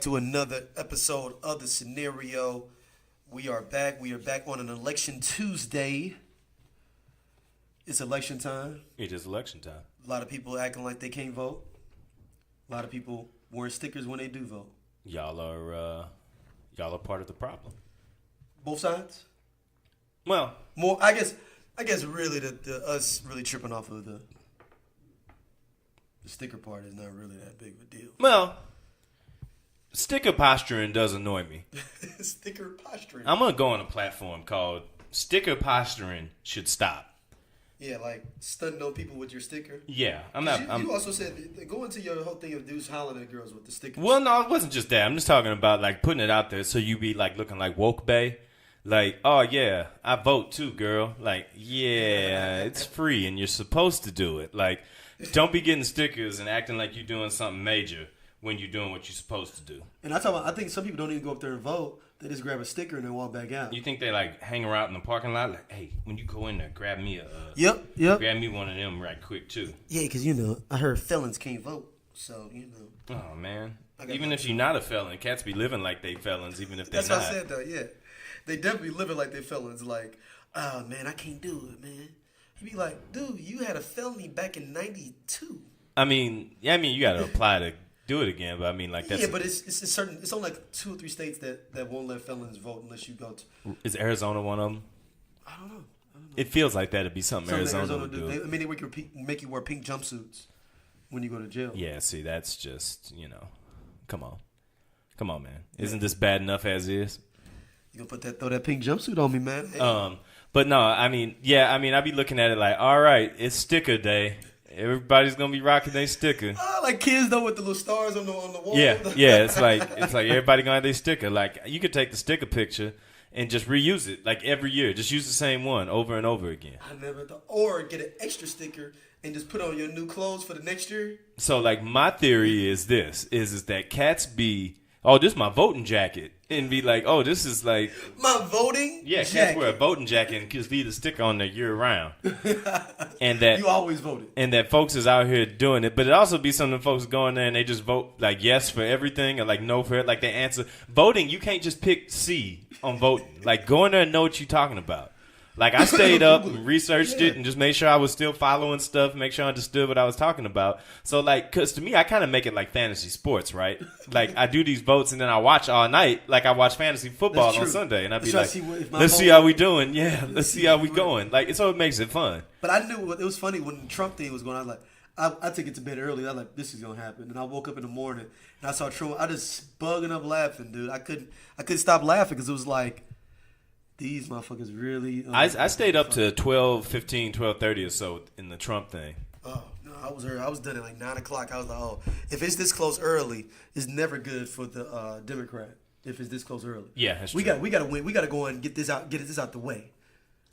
to another episode of The Scenario. We are back. We are back on an election Tuesday. It's election time. It is election time. A lot of people acting like they can't vote. A lot of people wearing stickers when they do vote. Y'all are part of the problem. Both sides? Well, More. I guess really the us really tripping off of the sticker part is not really that big of a deal. well, sticker posturing does annoy me. Sticker posturing. I'm gonna go on a platform called Sticker Posturing Should Stop. Yeah, like stunting on people with your sticker. Yeah, You also said go into your whole thing of dudes hollering at girls with the stickers. Well, no, it wasn't just that. I'm just talking about like putting it out there so you be like looking like woke bae. Like, oh yeah, I vote too, girl. Like, yeah, it's free and you're supposed to do it. Like, don't be getting stickers and acting like you're doing something major when you're doing what you're supposed to do. And I think some people don't even go up there and vote. They just grab a sticker and then walk back out. You think they like hang around in the parking lot? Like, hey, when you go in there, grab me Yep. grab me one of them right quick too. Yeah, because I heard felons can't vote, so Oh man, got even if you're not a felon, cats be living like they felons, even if they're That's not. what I said though. Yeah, they definitely living like they felons. Like, oh man, I can't do it, man. He be like, dude, you had a felony back in '92. I mean, you got to apply to do it again, but I mean, like that's. Yeah, but it's certain. It's only like 2 or 3 states that won't let felons vote unless you go to. Is Arizona one of them? I don't know. It feels like that'd be something Arizona would do. They make you wear pink jumpsuits when you go to jail. Yeah, see, that's just come on, man. Isn't this bad enough as is? You gonna throw that pink jumpsuit on me, man? Hey. But no, I mean, I be looking at it like, all right, it's sticker day. Everybody's gonna be rocking their sticker. Like kids though with the little stars on the wall. Yeah. It's like everybody gonna have their sticker. Like you could take the sticker picture and just reuse it like every year. Just use the same one over and over again. I never thought. Or get an extra sticker and just put on your new clothes for the next year. So like my theory is this: is that cats be, oh, this is my voting jacket, and be like, oh, this is like my voting. Yeah, jacket. cats wear a voting jacket and just leave the sticker on there year round. And that you always voted. And that folks is out here doing it, but it also be some of the folks going there and they just vote like yes for everything or like no for it. Like they answer voting. You can't just pick C on voting. Like go in there and know what you're talking about. Like I stayed up and researched it and just made sure I was still following stuff, make sure I understood what I was talking about. So like, cause to me, I kind of make it like fantasy sports, right? Like I do these votes and then I watch all night, like I watch fantasy football on Sunday, and I'd be like, let's see how we doing. Yeah, let's see how we going. Like so, it makes it fun. But I knew it was funny when the Trump thing was going on. I was like, I took it to bed early. I was like, this is gonna happen. And I woke up in the morning and I saw Trump. I just bugging up laughing, dude. I couldn't stop laughing because it was like. These motherfuckers really... I stayed up to 12:15, 12:30 or so in the Trump thing. Oh, no, I was done at like 9 o'clock. I was like, oh, if it's this close early, it's never good for the Democrat. If it's this close early. Yeah, that's true. We got to win. We got to go and get this out the way.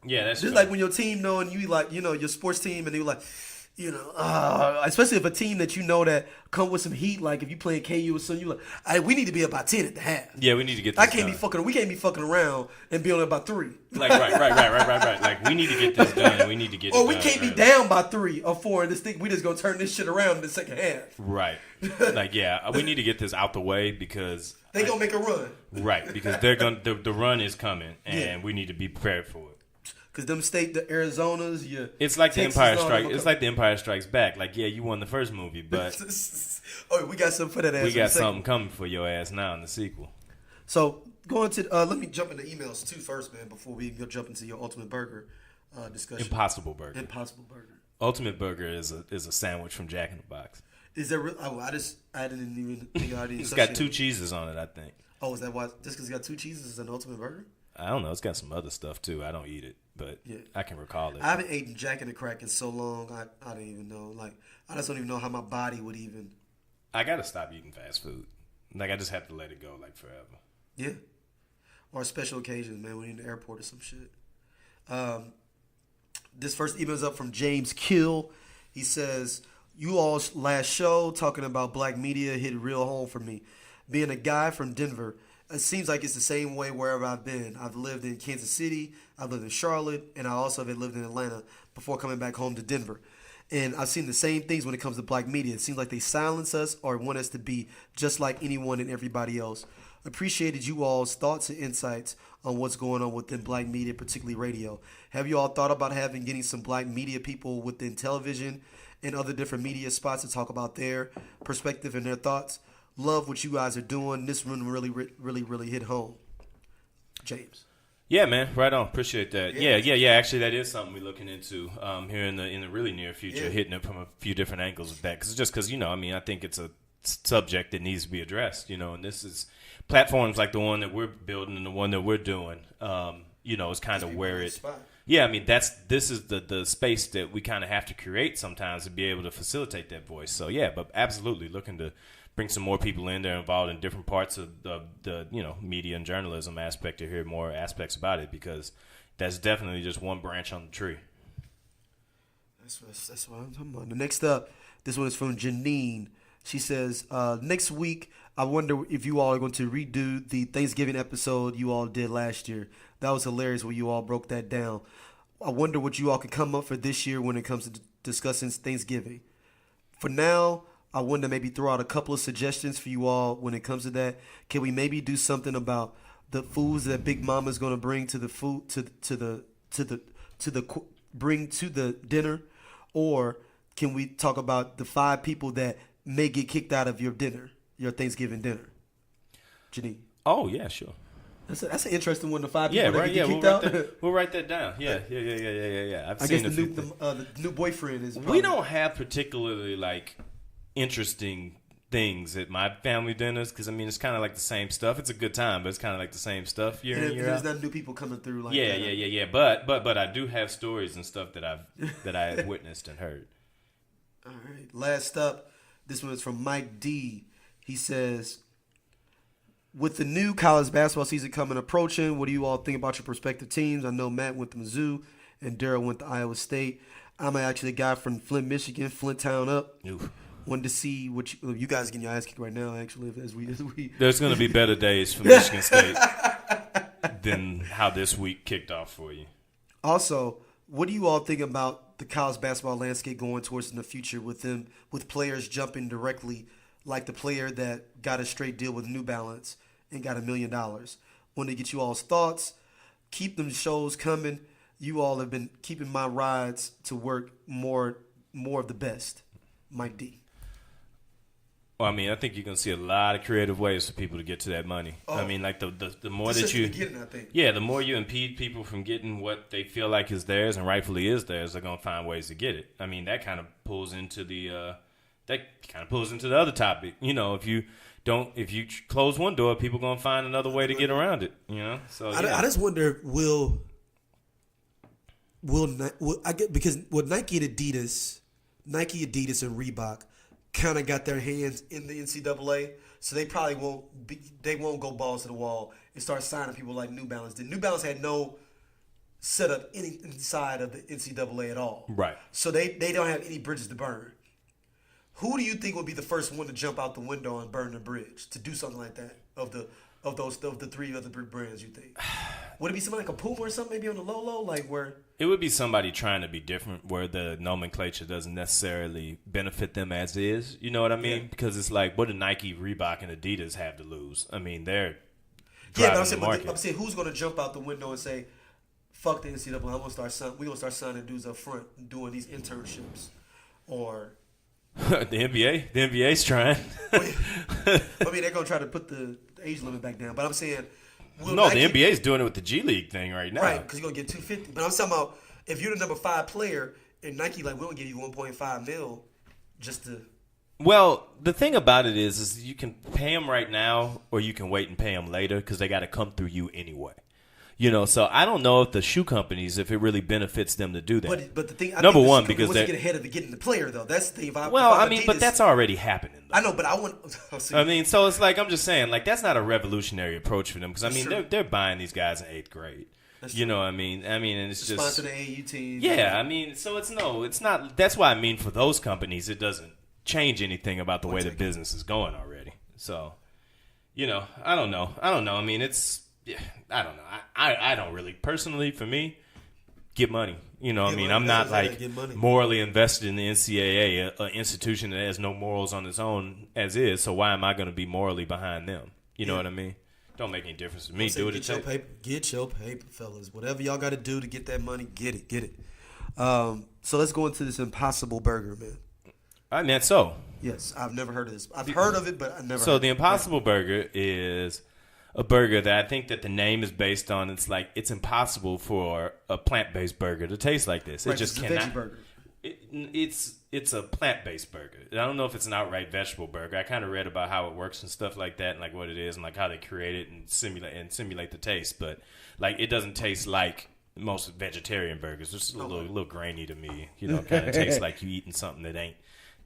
Yeah, that's just true. like when your team know and you like, your sports team and they like... especially if a team that you know that come with some heat, like if you playing KU or something, you like, we need to be up by 10 at the half. Yeah, we need to get this We can't be fucking around and be only about 3. Like, right. Like, we need to get this done and we need to get it done. Or we can't be down by 3 or 4 in this thing. We just gonna turn this shit around in the second half. Right. Like, yeah, we need to get this out the way because... They gonna make a run. Right, because they're gonna the run is coming and we need to be prepared for it. Cause them the Arizonas, it's like Texas, the Empire Strike. It's like the Empire Strikes Back. Like, yeah, you won the first movie, but we got something for that ass. We got something coming for your ass now in the sequel. So going to let me jump into emails too first, man, before we go jump into your Ultimate Burger discussion. Impossible Burger. Ultimate Burger is a sandwich from Jack in the Box. Is there? Oh, I didn't even think I didn't. It's got 2 cheeses on it, I think. Oh, is that why? Just because it's got 2 cheeses is an Ultimate Burger? I don't know. It's got some other stuff too. I don't eat it, but yeah. I can recall it. I haven't eaten Jack in the Crack in so long. I don't even know. Like I just don't even know how my body would even. I gotta stop eating fast food. Like I just have to let it go like forever. Yeah, or special occasions, man. When you're in the airport or some shit. This first email is up from James Kill. He says, "You all's last show talking about black media hit real home for me. Being a guy from Denver." It seems like it's the same way wherever I've been. I've lived in Kansas City, I've lived in Charlotte, and I also have lived in Atlanta before coming back home to Denver. And I've seen the same things when it comes to black media. It seems like they silence us or want us to be just like anyone and everybody else. Appreciated you all's thoughts and insights on what's going on within black media, particularly radio. Have you all thought about getting some black media people within television and other different media spots to talk about their perspective and their thoughts? Love what you guys are doing. This one really hit home. James. Yeah, man, right on. Appreciate that. Yeah. Actually, that is something we're looking into here in the really near future, hitting it from a few different angles with that. Because I think it's a subject that needs to be addressed, and this is platforms like the one that we're building and the one that we're doing, is kind of where it. Yeah, I mean, this is the space that we kind of have to create sometimes to be able to facilitate that voice. So, yeah, but absolutely looking to bring some more people in there involved in different parts of the media and journalism aspect to hear more aspects about it, because that's definitely just one branch on the tree. That's what I'm talking about. The next up, this one is from Janine. She says, next week, I wonder if you all are going to redo the Thanksgiving episode you all did last year. That was hilarious when you all broke that down. I wonder what you all could come up for this year when it comes to discussing Thanksgiving. For now, I wanted to maybe throw out a couple of suggestions for you all when it comes to that. Can we maybe do something about the foods that Big Mama's going to bring to the food bring to the dinner, or can we talk about the 5 people that may get kicked out of your Thanksgiving dinner? Janine. Oh yeah, sure. That's an interesting one. The 5 people that get kicked out. We'll write that down. Yeah. I guess the new boyfriend is. We don't have particularly interesting things at my family dinners, because it's kind of like the same stuff. It's a good time, but it's kind of like the same stuff year in, year out. There's not new people coming through that. Yeah. But I do have stories and stuff that I've witnessed and heard. All right. Last up, this one is from Mike D. He says, with the new college basketball season approaching, what do you all think about your prospective teams? I know Matt went to Mizzou and Daryl went to Iowa State. I'm actually a guy from Flint, Michigan, Flint Town up. Oof. Wanted to see what you guys getting your ass kicked right now. Actually, as we there's going to be better days for Michigan State than how this week kicked off for you. Also, what do you all think about the college basketball landscape going towards in the future with players jumping directly, like the player that got a straight deal with New Balance and got $1 million? Want to get you all's thoughts. Keep them shows coming. You all have been keeping my rides to work more of the best. Mike D. Well, I think you're going to see a lot of creative ways for people to get to that money. Oh. The more that you... the more you impede people from getting what they feel like is theirs and rightfully is theirs, they're going to find ways to get it. That kind of pulls into the other topic. If you close one door, people are going to find another way to get around it. So I just wonder, will I get, because Nike, Adidas, and Reebok kind of got their hands in the NCAA, so they probably won't go balls to the wall and start signing people like New Balance did. New Balance had no setup inside of the NCAA at all. Right. So they don't have any bridges to burn. Who do you think would be the first one to jump out the window and burn the bridge to do something like that of the 3 other brands, you think? Would it be somebody like a Puma or something, maybe on the low, like where? It would be somebody trying to be different, where the nomenclature doesn't necessarily benefit them as is. You know what I mean? Yeah. Because it's like, what do Nike, Reebok, and Adidas have to lose? They're driving the market. I'm saying, who's going to jump out the window and say, "Fuck the NCAA, we're gonna start signing dudes up front doing these internships," or the NBA? The NBA's trying. They're gonna try to put the age limit back down, but I'm saying. The NBA's doing it with the G League thing right now. Right, because you're going to get $250. But I'm talking about if you're the number 5 player and Nike, we're going to give you $1.5 million just to. Well, the thing about it is you can pay them right now or you can wait and pay them later because they got to come through you anyway. So I don't know if the shoe companies, if it really benefits them to do that. But the thing, number one, because they get ahead of getting the player though. That's the thing. But that's already happening. Though. I know, but I want. So it's like I'm just saying, that's not a revolutionary approach for them because they're buying these guys in 8th grade. You know what I mean? And it's just sponsor the AAU team. Yeah, so it's not. That's why for those companies, it doesn't change anything about the way the business is going already. So, I don't know. It's. Yeah, I don't know. I don't really, personally, for me, get money. You know what I mean? money. I'm not That's like get money. morally invested in the NCAA, an institution that has no morals on its own as is. So why am I going to be morally behind them? You know what I mean? Don't make any difference to me. Do what it takes. Get your paper, fellas. Whatever y'all got to do to get that money, get it. So let's go into this Impossible Burger, man. I meant so. Yes, I've never heard of this. I've heard of it, but I've never. So heard the of it. Impossible Burger is a burger that I think that the name is based on. It's like it's impossible for a plant-based burger to taste like this. Right, It just it's a cannot. veggie burger. It's a plant-based burger. I don't know if it's an outright vegetable burger. I kind of read about how it works and stuff like that, and like what it is, and like how they create it and simulate the taste. But like it doesn't taste like most vegetarian burgers. It's just a little grainy to me. You know, kind of tastes like you eating something that ain't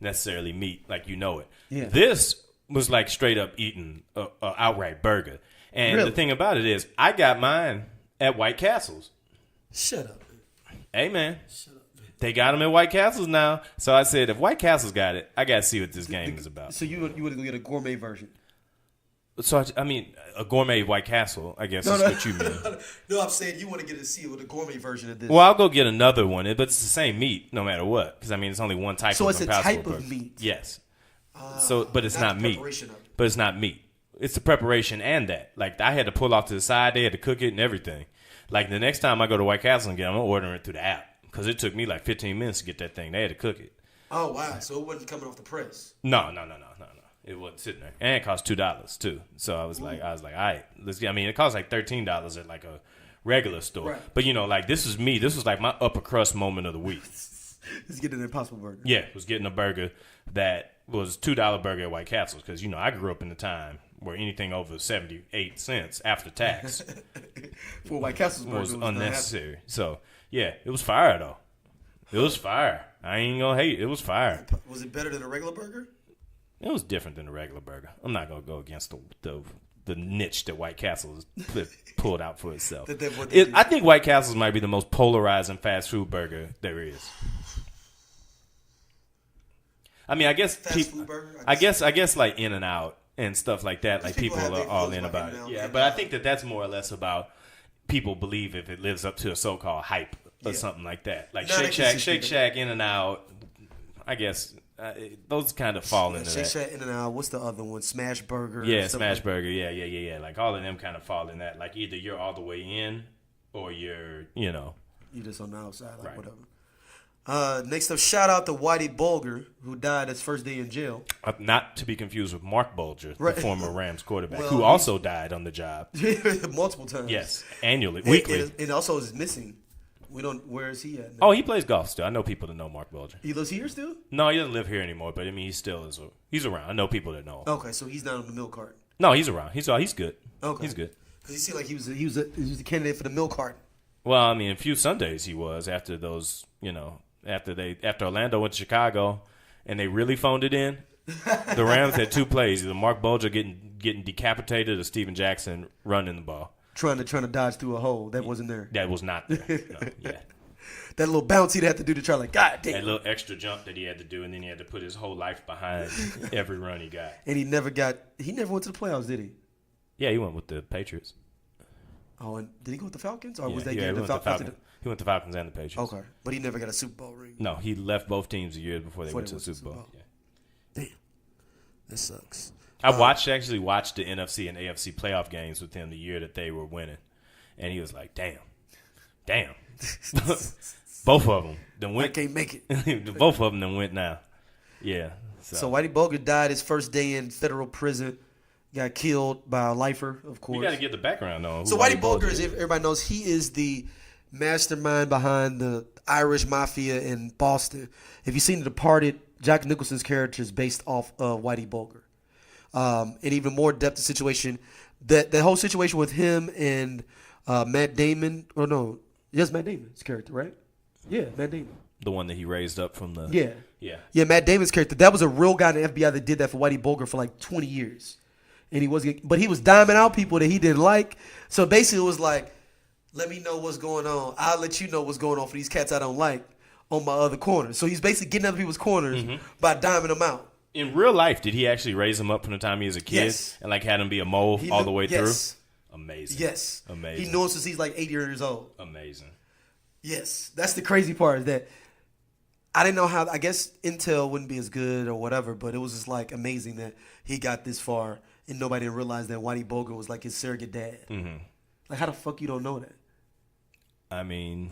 necessarily meat, like you know it. Yeah. This was like straight up eating a outright burger. And Really? the thing about it is, I got mine at White Castle's. Shut up. Hey, man. They got them at White Castle's now. So I said, if White Castle's got it, I got to see what this game is about. So you would go get a gourmet version? So, I mean, a gourmet White Castle, I guess is what you mean. No, I'm saying you want to get a see with a gourmet version of this. Well, I'll go get another one, but it's the same meat no matter what. Because, I mean, it's only one type So of it's a Impossible type burger. of meat. Yes. But it's not the meat. preparation of it. But it's not meat. It's the preparation and that. Like, I had to pull off to the side. They had to cook it and everything. Like, the next time I go to White Castle and get it, I'm ordering it through the app. Because it took me like 15 minutes to get that thing. They had to cook it. Oh, wow. So it wasn't coming off the press. No. It wasn't sitting there. And it cost $2 too. So I was like, all right, let's get, I mean, it cost like $13 at like a regular store. Right. But you know, like this is me. This was like my upper crust moment of the week. Let's get an Impossible Burger. Yeah, was getting a burger that was $2 burger at White Castle's. Because, you know, I grew up in the time where anything over 78 cents after tax For White Castle's burger was unnecessary. So, yeah, it was fire, though. It was fire. I ain't going to hate it. It was fire. Was it better than a regular burger? It was different than a regular burger. I'm not going to go against the niche that White Castle has pulled out for itself. I think White Castle's might be the most polarizing fast food burger there is. I mean, I guess people, I guess like In-N-Out and stuff like that, like people are all in about it. Yeah, but I think that's more or less about people believe if it lives up to a so-called hype or something like that. Like Shake Shack, In-N-Out, I guess those kind of fall into that. Shake Shack, In-N-Out. What's the other one? Smash Burger. Yeah, Smash Burger. Yeah. Like all of them kind of fall in that. Like either you're all the way in or you're just on the outside, like right. whatever. Next up, shout out to Whitey Bulger, who died his first day in jail. Not to be confused with Mark Bulger, right. the former Rams quarterback, who also died on the job. Multiple times. Yes, annually, weekly. And also is missing. Where is he at now? Oh, he plays golf still. I know people that know Mark Bulger. He lives here still? No, he doesn't live here anymore, but I mean, he's around. I know people that know him. Okay, so he's not on the milk cart. No, he's around. He's good. Okay. He's good. Because he seemed like he was a candidate for the milk cart. Well, I mean, a few Sundays he was after those, after Orlando went to Chicago and they really phoned it in. The Rams had two plays: either Mark Bulger getting decapitated or Steven Jackson running the ball, trying to dodge through a hole that wasn't there. That was not there. No, yeah. That little bounce he'd have to do to try, like, God damn. That little extra jump that he had to do, and then he had to put his whole life behind every run he got. And he never went to the playoffs, did he? Yeah, he went with the Patriots. Oh, and did he go with the Falcons? Or was that game the Falcons? He went to Falcons and the Patriots. Okay. But he never got a Super Bowl ring. No, he left both teams a year before they went to the Super Bowl. Yeah. Damn. That sucks. I actually watched the NFC and AFC playoff games with him the year that they were winning. And he was like, damn. Both of them then went. I can't make it. Both of them then went now. Yeah. So Whitey Bulger died his first day in federal prison. Got killed by a lifer, of course. You got to get the background on. So Whitey Bulger, is, if everybody knows, he is the mastermind behind the Irish Mafia in Boston. If you've seen The Departed, Jack Nicholson's character is based off of Whitey Bulger. And even more depth of situation, that whole situation with him and Matt Damon, Matt Damon's character, right? Yeah, Matt Damon. The one that he raised up from the... Yeah, Matt Damon's character. That was a real guy in the FBI that did that for Whitey Bulger for like 20 years. And he was diming out people that he didn't like. So basically it was like, let me know what's going on. I'll let you know what's going on for these cats I don't like on my other corner. So he's basically getting other people's corners by diming them out. In real life, did he actually raise him up from the time he was a kid? Yes. And like had him be a mole the way through? Yes. Amazing. Yes. Amazing. He knew him since he's like 8 years old. Amazing. Yes, that's the crazy part is that I didn't know how. I guess Intel wouldn't be as good or whatever, but it was just like amazing that he got this far and nobody realized that Whitey Bulger was like his surrogate dad. Mm-hmm. Like, how the fuck you don't know that? I mean,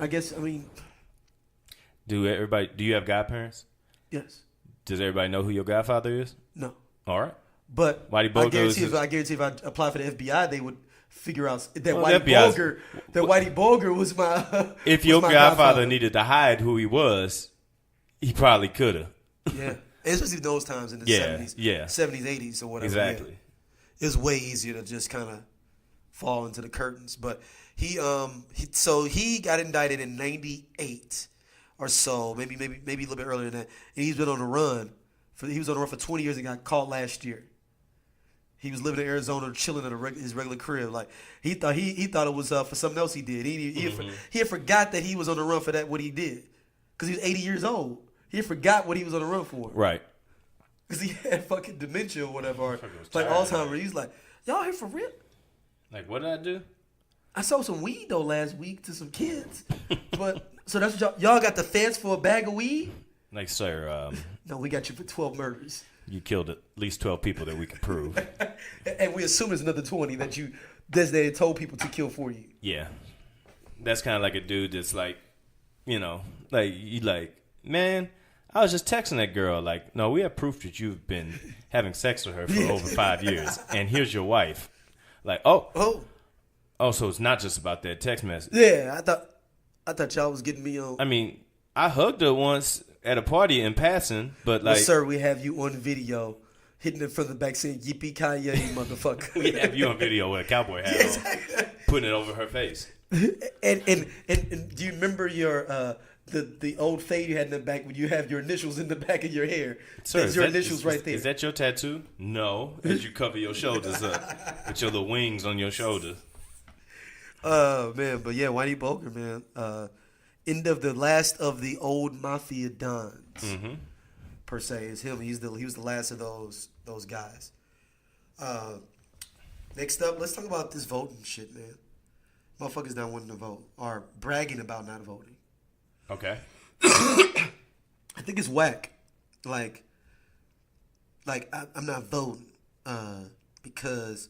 do you have godparents? Yes. Does everybody know who your godfather is? No. All right. But Whitey Bulger I guarantee if I applied for the FBI, they would figure out that Whitey Bulger was my. If your godfather needed to hide who he was, he probably could have. Yeah, especially those times in the 70s, 80s or whatever. Exactly. Yeah. It was way easier to just kind of fall into the curtains. But he got indicted in '98 or so, maybe a little bit earlier than that, and he's been on the run. He was on the run for 20 years and got caught last year. He was living in Arizona, chilling at his regular crib. Like he thought it was for something else he did. He had forgot that he was on the run for what he did, because he was 80 years old. He forgot what he was on the run for. Right. Because he had fucking dementia or whatever, or like Alzheimer's. He's like, y'all here for real? Like, what did I do? I sold some weed though last week to some kids. But so that's what y'all got the fence for a bag of weed? Like, sir, no, we got you for 12 murders. You killed at least 12 people that we can prove. And we assume there's another 20 that you designated told people to kill for you. Yeah. That's kind of like a dude that's like, man, I was just texting that girl. Like, no, we have proof that you've been having sex with her for over 5 years. And here's your wife. Like, oh, so it's not just about that text message. Yeah, I thought y'all was getting me on. I mean, I hugged her once at a party in passing, but like, well, sir, we have you on video hitting it from the back saying "Yippee Kanye, you motherfucker." We have you on video with a cowboy hat on, putting it over her face. And do you remember your the old fade you had in the back when you have your initials in the back of your hair? Sir, there's your initials right there. Is that your tattoo? No, as you cover your shoulders up with your little wings on your shoulders. Man, but yeah, Whitey Bulger, man. End of the last of the old mafia dons, per se, is him. He was the last of those guys. Next up, let's talk about this voting shit, man. Motherfuckers not wanting to vote or bragging about not voting. Okay. I think it's whack. Like I'm not voting because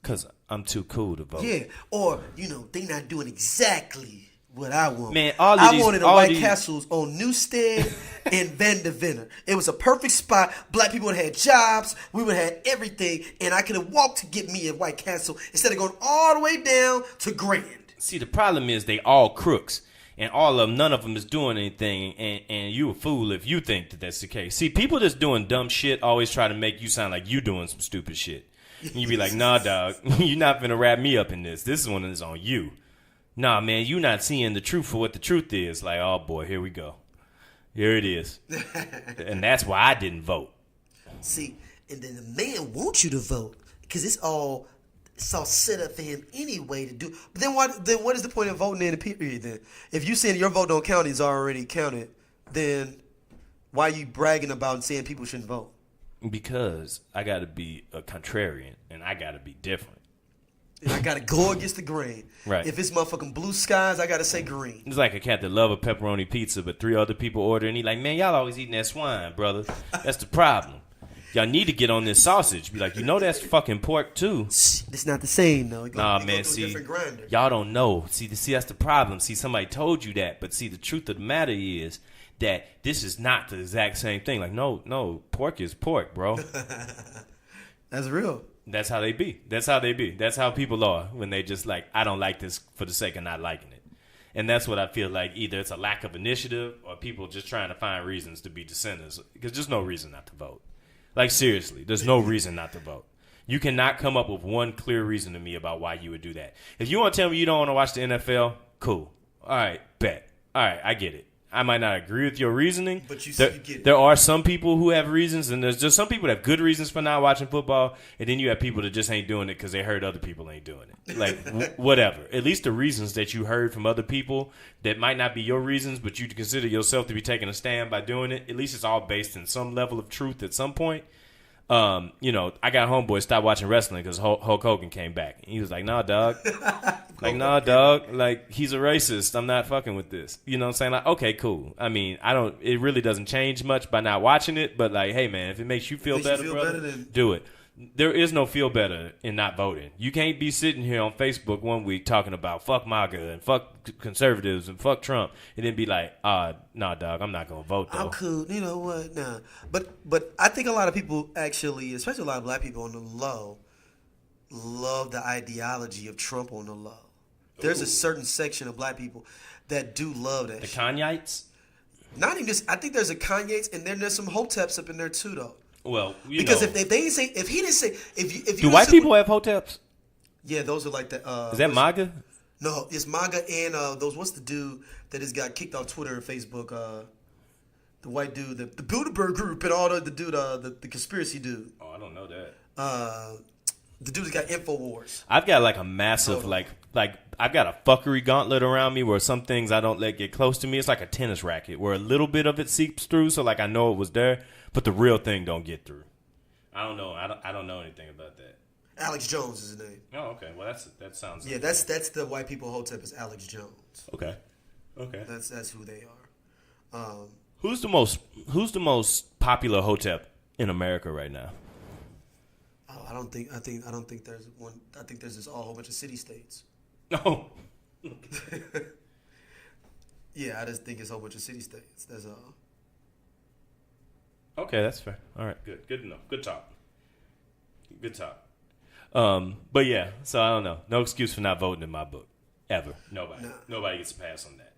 because I'm too cool to vote. Yeah, or they not doing exactly what I want. Man, I wanted a White Castles on Newstead and Vanderventor. It was a perfect spot. Black people would have had jobs. We would have had everything, and I could have walked to get me a White Castle instead of going all the way down to Grand. See, the problem is they all crooks. And all of them, none of them is doing anything, and you a fool if you think that that's the case. See, people that's doing dumb shit always try to make you sound like you doing some stupid shit. And you be like, nah, dog, you're not finna wrap me up in this. This one is on you. Nah, man, you not seeing the truth for what the truth is. Like, oh, boy, here we go. Here it is. And that's why I didn't vote. See, and then the man wants you to vote because it's all set up for him anyway to do. But then what is the point of voting in the period then? If you saying your vote don't count is already counted, then why are you bragging about saying people shouldn't vote? Because I got to be a contrarian and I got to be different. And I got to go against the grain. Right. If it's motherfucking blue skies, I got to say green. It's like a cat that love a pepperoni pizza, but 3 other people order, and he like, man, y'all always eating that swine, brother. That's the problem. Y'all need to get on this sausage. Be like, that's fucking pork too. It's not the same though. Nah, man. See, y'all don't know. See, that's the problem. See, somebody told you that, but see, the truth of the matter is that this is not the exact same thing. Like, no, pork is pork, bro. That's real. That's how they be. That's how people are when they just like, I don't like this for the sake of not liking it. And that's what I feel like. Either it's a lack of initiative or people just trying to find reasons to be dissenters. Because there's no reason not to vote. Like, seriously, there's no reason not to vote. You cannot come up with one clear reason to me about why you would do that. If you want to tell me you don't want to watch the NFL, cool. All right, bet. All right, I get it. I might not agree with your reasoning. But you get it. There are some people who have reasons, and there's just some people that have good reasons for not watching football, and then you have people that just ain't doing it because they heard other people ain't doing it. Like, whatever. At least the reasons that you heard from other people that might not be your reasons, but you consider yourself to be taking a stand by doing it, at least it's all based in some level of truth at some point. You know, I got homeboy stopped watching wrestling because Hulk Hogan came back. And he was like, nah, dog. Nah, dog. Like, he's a racist. I'm not fucking with this. You know what I'm saying? Like, okay, cool. I mean, it really doesn't change much by not watching it. But, like, hey, man, if it makes you feel better, brother, do it. There is no feel better in not voting. You can't be sitting here on Facebook one week talking about fuck MAGA and fuck conservatives and fuck Trump and then be like, nah, dog, I'm not going to vote, though. I'm cool. You know what? Nah. But I think a lot of people actually, especially a lot of black people on the low, love the ideology of Trump on the low. There's a certain section of black people that do love that The shit. Kanyites? Not even just, I think there's a Kanye's and then there's some Hoteps up in there too, though. Well, because know. if they didn't say, if he didn't say, if you do white people have hoteps? Yeah, those are like the. Is that MAGA? No, it's MAGA and those. What's the dude that has got kicked off Twitter and Facebook? The white dude, the Bilderberg group, and all the dude, the conspiracy dude. Oh, I don't know that. The dude that got InfoWars. I've got like a massive like I've got a fuckery gauntlet around me where some things I don't let get close to me. It's like a tennis racket where a little bit of it seeps through, so like I know it was there, but the real thing don't get through. I don't know. I don't know anything about that. Alex Jones is his name. Oh, okay. Well, that sounds. Yeah, that's the white people Hotep is Alex Jones. Okay. That's who they are. Who's the most popular Hotep in America right now? Oh, I don't think there's one. I think there's just a whole bunch of city states. No. Yeah, I just think it's a whole bunch of city states. That's all. Okay, that's fair. All right, good enough. Good talk. But yeah, so I don't know. No excuse for not voting in my book, ever. Nobody gets a pass on that.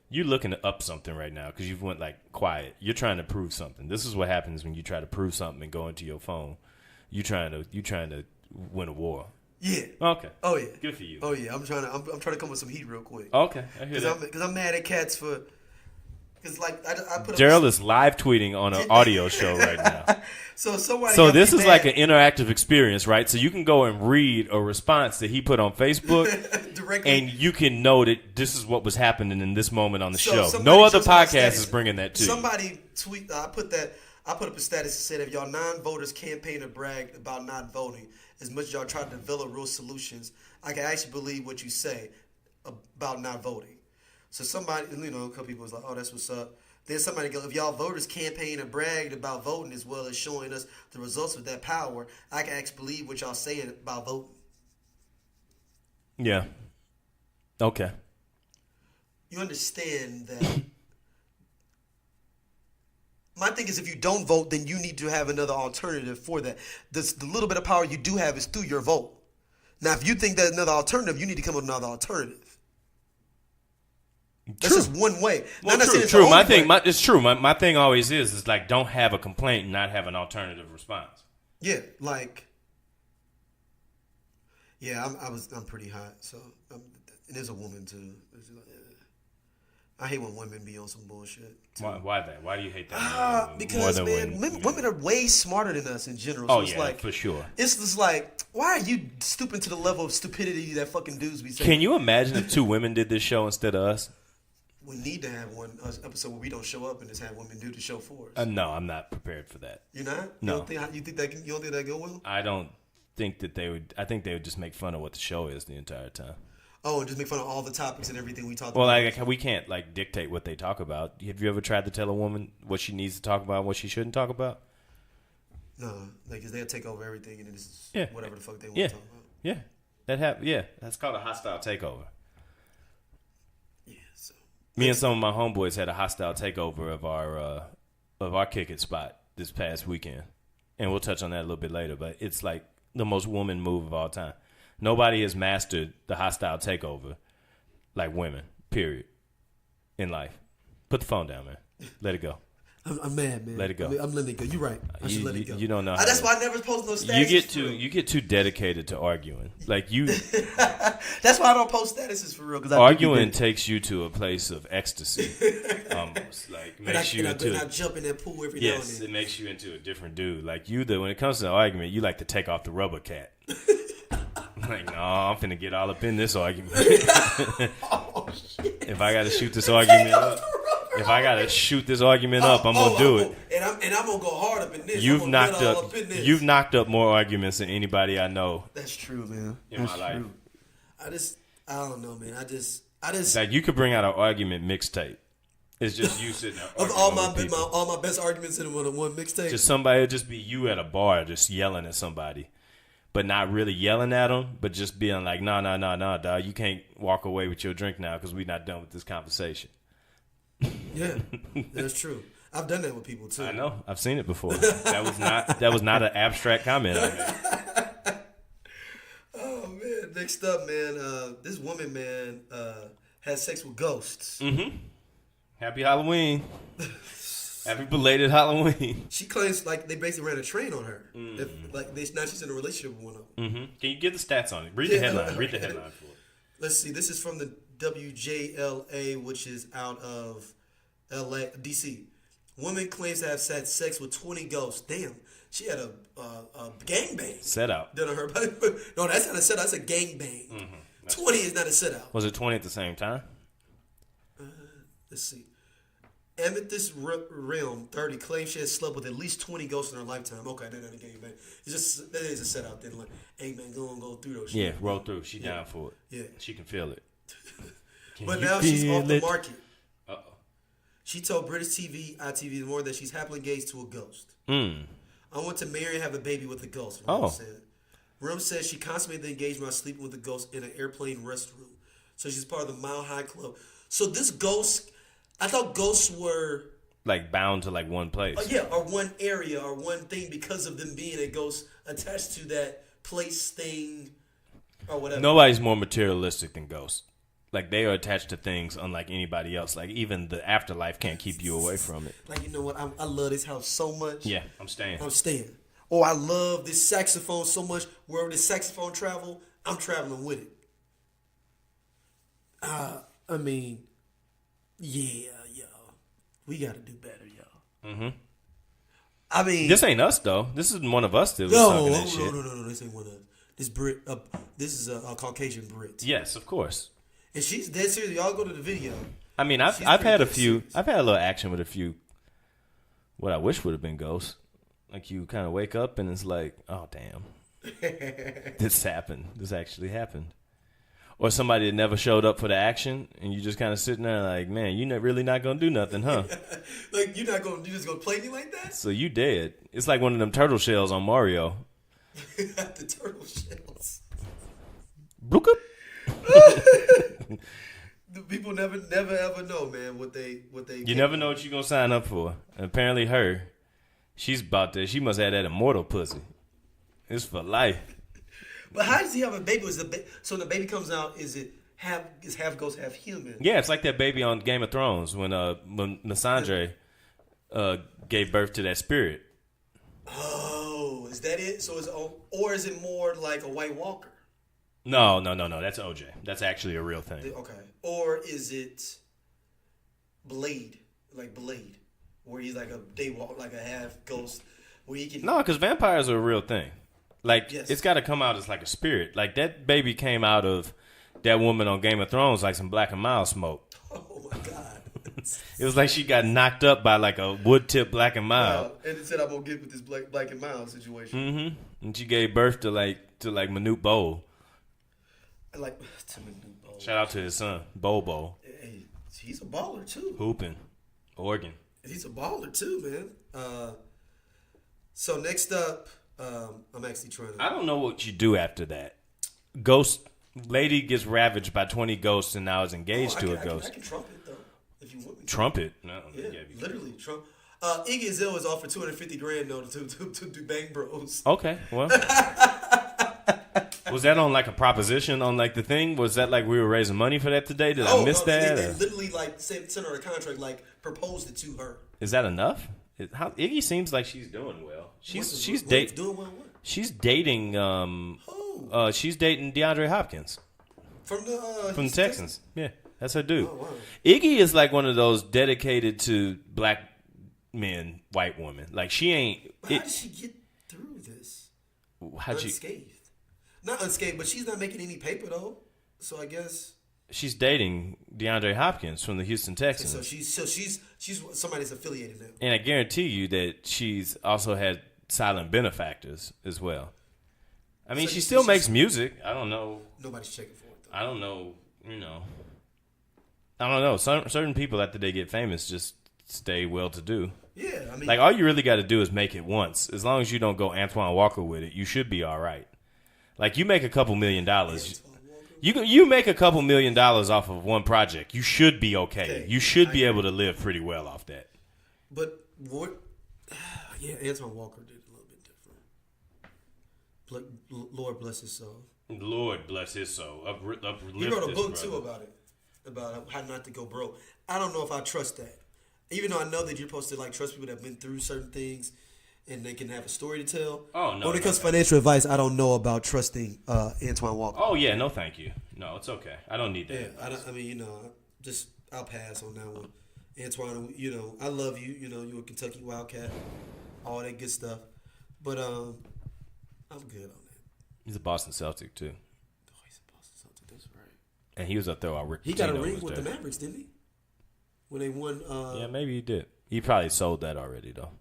You're looking up something right now because you've went like quiet. You're trying to prove something. This is what happens when you try to prove something and go into your phone. You trying to win a war. Yeah. Okay. Oh yeah. Good for you. Oh yeah. I'm trying to come with some heat real quick. Okay. I hear that. Because I'm mad at cats for. Because like I put. Gerald is live tweeting on an audio show right now. So this is like an interactive experience, right? So you can go and read a response that he put on Facebook directly, and you can know that this is what was happening in this moment on the show. somebody No other just my podcast status- is bringing that to you. Somebody tweet. I put up a status that said if y'all non-voters campaign or brag about not voting as much as y'all try to develop real solutions, I can actually believe what you say about not voting. So somebody, a couple people was like, "Oh, that's what's up." Then somebody go, "If y'all voters campaign and bragged about voting as well as showing us the results of that power, I can actually believe what y'all saying about voting." Yeah. Okay. You understand that? My thing is, if you don't vote, then you need to have another alternative for that. The little bit of power you do have is through your vote. Now, if you think there's another alternative, you need to come up with another alternative. That's just one way. Well, true. It's true. My thing always is like don't have a complaint and not have an alternative response. Yeah, like. Yeah, I'm pretty hot. So, and there's a woman too. I hate when women be on some bullshit. Why that? Why do you hate that? Because women are way smarter than us in general. So it's like, for sure. It's just like, why are you stooping to the level of stupidity that fucking dudes be saying? Can you imagine if two women did this show instead of us? We need to have one episode where we don't show up and just have women do the show for us. No, I'm not prepared for that. You're not? No. You don't think that go well? I don't think that they would. I think they would just make fun of what the show is the entire time. Oh, and just make fun of all the topics and everything we talk about. Well, like we can't like dictate what they talk about. Have you ever tried to tell a woman what she needs to talk about and what she shouldn't talk about? No, because they'll take over everything and it's whatever the fuck they want to talk about. Yeah, that happened. Yeah, that's called a hostile takeover. Yeah. So me and some of my homeboys had a hostile takeover of our kick it spot this past weekend, and we'll touch on that a little bit later. But it's like the most woman move of all time. Nobody has mastered the hostile takeover like women, period, in life. Put the phone down, man. Let it go. I'm mad, man. Let it go. I'm letting it go. You're right. I should let it go. You don't know. That's why I never post no statuses. You get too dedicated to arguing. Like you. That's why I don't post statuses for real. Arguing takes you to a place of ecstasy, almost like makes you into. And I jump in that pool every now and then. Yes, it makes you into a different dude. Like you, when it comes to the argument, you like to take off the rubber cat. Like, no, I'm finna get all up in this argument. Oh, shit. If I gotta shoot this argument up, I'm gonna do it. And I'm gonna go hard up in this. You've I'm knocked all up. in this. You've knocked up more arguments than anybody I know. That's true, man. In my life. I don't know, man. I just. Like you could bring out an argument mixtape. It's just you sitting there of all my best arguments in one mixtape. Just somebody, it'd just be you at a bar just yelling at somebody, but not really yelling at them, but just being like, no, dog, you can't walk away with your drink now because we're not done with this conversation. Yeah, that's true. I've done that with people too. I know. I've seen it before. That was not an abstract comment I made. Oh man! Next up, man, this woman, man, has sex with ghosts. Mm-hmm. Happy Halloween. Happy belated Halloween. She claims like they basically ran a train on her. Now she's in a relationship with one of them. Mm-hmm. Can you give the stats on it? Read the headline. Read the headline for it. Let's see. This is from the WJLA, which is out of LA, DC. Woman claims to have had sex with 20 ghosts. Damn, she had a gangbang set out done on her. No, that's not a set out. That's a gangbang. 20 is not a set out. Was it 20 at the same time? Let's see. Amethyst Realm 30 claims she has slept with at least 20 ghosts in her lifetime. Okay, they're not a gangbang. It's just that is a set out. Then like, hey man, go through those. Yeah, roll through. She down for it. Yeah, she can feel it. But now she's off the market. Uh-oh. She told British TV, ITV more that she's happily engaged to a ghost. I want to marry and have a baby with a ghost. Rim said she consummated the engagement by sleeping with a ghost in an airplane restroom. So she's part of the Mile High Club. So this ghost, I thought ghosts were like bound to like one place. Or one area or one thing because of them being a ghost attached to that place, thing, or whatever. Nobody's more materialistic than ghosts. Like they are attached to things unlike anybody else. Like even the afterlife can't keep you away from it. Like, you know what? I love this house so much. Yeah, I'm staying. Or I love this saxophone so much. Wherever this saxophone travel, I'm traveling with it. I mean, yeah, yo. We got to do better, yo. Mm-hmm. I mean, this ain't us though. This is one of us that was talking that shit. No. This ain't one of us. This Brit. This is a Caucasian Brit. Yes, of course. And she's dead serious. Y'all go to the video. I mean, I've had a few. I've had a little action with a few. What I wish would have been ghosts. Like you kind of wake up and it's like, oh damn, this happened. This actually happened. Or somebody that never showed up for the action, and you just kind of sitting there like, man, you're really not gonna do nothing, huh? Like you just gonna play me like that? So you dead. It's like one of them turtle shells on Mario. The turtle shells. Bloop up. The people never ever know, man, what they. You never know what you're gonna sign up for. And apparently, she's about to. She must have that immortal pussy. It's for life. But how does he have a baby? So when the baby comes out, is half ghost, half human? Yeah, it's like that baby on Game of Thrones when Melisandre gave birth to that spirit. Oh, is that it? So or is it more like a White Walker? No. That's OJ. That's actually a real thing. Okay. Or is it Blade, where he's like a daywalk, like a half ghost, where he can? No, because vampires are a real thing. Like, yes. It's got to come out as like a spirit. Like, that baby came out of that woman on Game of Thrones like some Black and Mild smoke. Oh, my God. It was like she got knocked up by like a wood tip Black and Mild. And it said, I'm going to get with this Black and Mild situation. Mm-hmm. And she gave birth to Manute Bol. To Manute Bol. Shout out to his son, Bobo. Hey, he's a baller, too. Hooping. Oregon. He's a baller, too, man. So, next up... I'm actually trying to... I don't know what you do after that. Ghost lady gets ravaged by 20 ghosts and now is engaged to a ghost. I can trumpet, though, if you want me to. Trumpet? No. Yeah, literally. Iggy Azalea was offered $250,000, though, to do Bang Bros. Okay, well. Was that on like a proposition on like the thing? Was that like we were raising money for that today? Did I miss that? They literally like sent her a contract, like proposed it to her. Is that enough? Iggy seems like she's doing well. She's dating. Doing well. What? She's dating. She's dating DeAndre Hopkins from the Texans. Yeah, that's her dude. Oh, wow. Iggy is like one of those dedicated to black men, white women. Like she ain't. How did she get through this? Unscathed. Not unscathed, but she's not making any paper though. So I guess She's dating DeAndre Hopkins from the Houston Texans. So she's somebody that's affiliated now. And I guarantee you that she's also had silent benefactors as well. I mean, she still makes music. I don't know. Nobody's checking for it, though. I don't know. I don't know. Certain people, after they get famous, just stay well-to-do. Yeah, I mean. Like, all you really got to do is make it once. As long as you don't go Antoine Walker with it, you should be all right. Like, you make a couple $1 million. You make a couple $1 million off of one project. You should be okay. You should be able to live pretty well off that. But what? Yeah, Antoine Walker did a little bit different. Lord bless his soul. Lord bless his soul. He wrote a book too about it, about how not to go broke. I don't know if I trust that, even though I know that you're supposed to like trust people that have been through certain things. And they can have a story to tell. Oh, no. When it comes to financial advice, I don't know about trusting Antoine Walker. Oh, yeah. No, thank you. No, it's okay. I don't need that. Yeah, I mean, I'll pass on that one. Antoine, I love you. You're a Kentucky Wildcat. All that good stuff. But I'm good on that. He's a Boston Celtic, too. Oh, he's a Boston Celtic. That's right. And he was up there while Rick He got a ring with the Mavericks, didn't he? When they won. Yeah, maybe he did. He probably sold that already, though.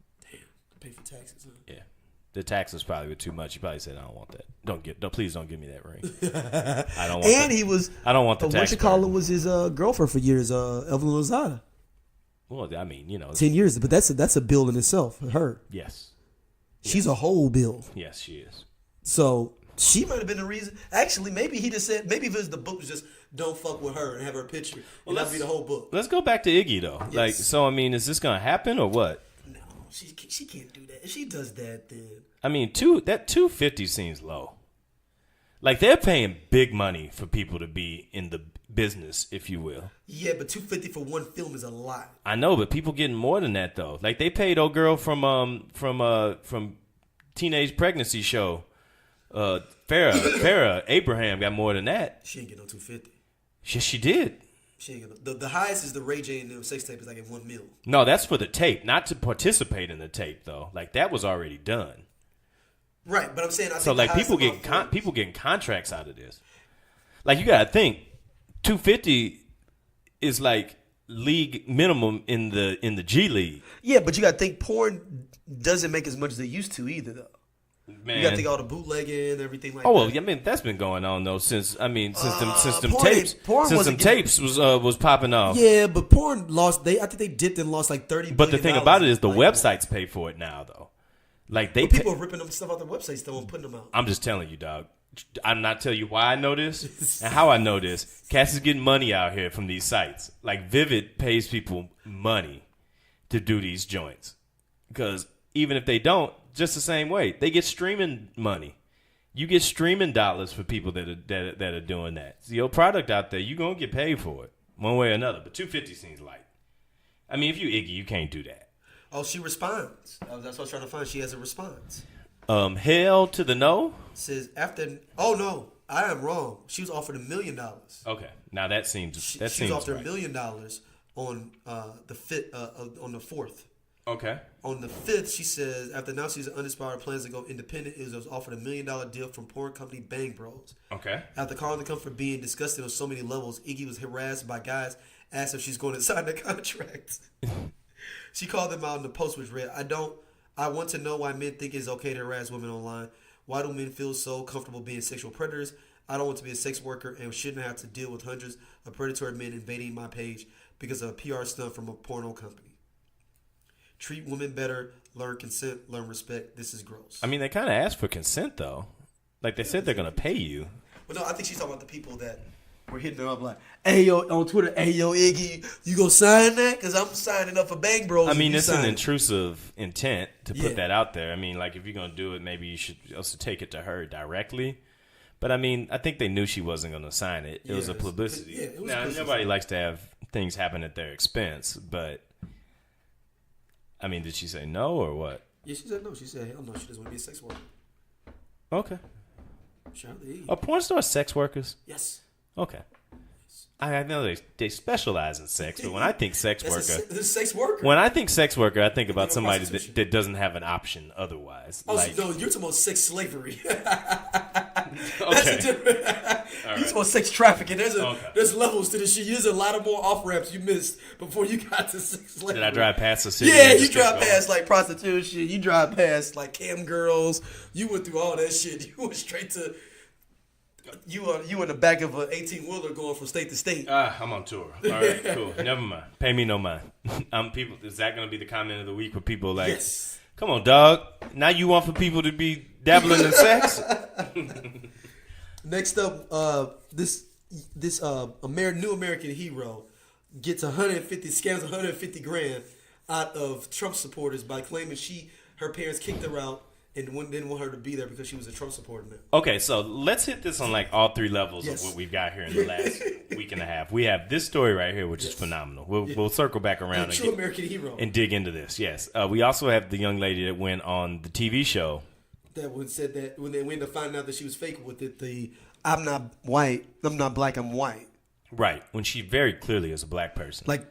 Pay for taxes, huh? Yeah, the taxes probably were too much. He probably said, "I don't want that. Please don't give me that ring. I don't want." And he was. I don't want the tax. What you call it was his girlfriend for years, Evelyn Lozada. Well, I mean, 10 years, but that's a bill in itself. Her. Yes. She's a whole bill. Yes, she is. So she might have been the reason. Actually, maybe he just said. Maybe if it was the book was just don't fuck with her and have her picture, and that'd be the whole book. Let's go back to Iggy though. Yes. Like, so I mean, is this gonna happen or what? She can't do that. If she does that, then I mean, that $250 seems low. Like they're paying big money for people to be in the business, if you will. Yeah, but $250 for one film is a lot. I know, but people getting more than that though. Like they paid old girl from Teenage Pregnancy Show, Farrah Abraham got more than that. She ain't get no $250. Yes, she did. She ain't get the highest is the Ray J and them sex tape is like at $1 million. No, that's for the tape, not to participate in the tape though. Like that was already done. Right, but I'm saying so like people getting contracts out of this. Like you gotta think, $250 is like league minimum in the G League. Yeah, but you gotta think porn doesn't make as much as it used to either though. Man. You got to think all the bootlegging and everything like that. Oh well, I mean that's been going on though since them porn tapes was popping off. Yeah, but porn lost. I think they dipped and lost like $30 But the thing about it is the like websites pay for it now though. Like people are ripping them stuff out their websites though and putting them out. I'm just telling you, dog. I'm not telling you why I know this and how I know this. Cass is getting money out here from these sites. Like Vivid pays people money to do these joints because even if they don't. Just the same way. They get streaming money. You get streaming dollars for people that are doing that. So your product out there, you're going to get paid for it one way or another. But $250 seems light. I mean, if you Iggy, you can't do that. Oh, she responds. That's what I was trying to find. She has a response. Hell to the no? Says after, oh no, I am wrong. She was offered $1 million. Okay. Now that seems She was offered $1 million on the 4th. Okay. On the 5th, she says, after announcing his uninspired plans to go independent, it was offered $1 million deal from porn company Bang Bros. Okay. After calling the company for being disgusted on so many levels, Iggy was harassed by guys, asked if she's going to sign the contract. She called them out in the post, which read, I want to know why men think it's okay to harass women online. Why do men feel so comfortable being sexual predators? I don't want to be a sex worker and shouldn't have to deal with hundreds of predatory men invading my page because of a PR stunt from a porno company. Treat women better, learn consent, learn respect. This is gross. I mean, they kind of asked for consent, though. Like, they said they're going to pay you. But no, I think she's talking about the people that were hitting her up like, hey, yo, on Twitter, hey, yo, Iggy, you going to sign that? Because I'm signing up for Bang Bros. I mean, it's an intrusive intent to put that out there. I mean, like, if you're going to do it, maybe you should also take it to her directly. But, I mean, I think they knew she wasn't going to sign it. It was a publicity. Yeah, it was now, nobody likes to have things happen at their expense, but... I mean, did she say no or what? Yeah, she said no. She said, hell no, she doesn't want to be a sex worker. Okay. Shout out to Iggy. Are porn stars sex workers? Yes. Okay. I know they specialize in sex, but when I think sex worker... sex worker. When I think sex worker, I think about somebody that doesn't have an option otherwise. Oh, like, so no, you're talking about sex slavery. Okay. You talking sex trafficking. There's levels to this shit. There's a lot of more off ramps you missed before you got to sex slavery. Did I drive past the city? Yeah, you drive past like prostitution. You drive past like cam girls. You went through all that shit. You went straight to. You in the back of an 18-wheeler going from state to state. I'm on tour. All right, cool. Never mind. Pay me no mind. Is that going to be the comment of the week where people like, yes. Come on, dog. Now you want for people to be dabbling in sex? Next up, this new American hero gets scams 150 grand out of Trump supporters by claiming her parents kicked her out and didn't want her to be there because she was a Trump supporter now. Okay, so let's hit this on like all three levels of what we've got here in the last week and a half. We have this story right here, which is phenomenal. We'll circle back around American hero and dig into this. Yes, we also have the young lady that went on the TV show that said that when they went to find out that she was fake with it, I'm not white, I'm not black, I'm white. Right, when she very clearly is a black person. Like,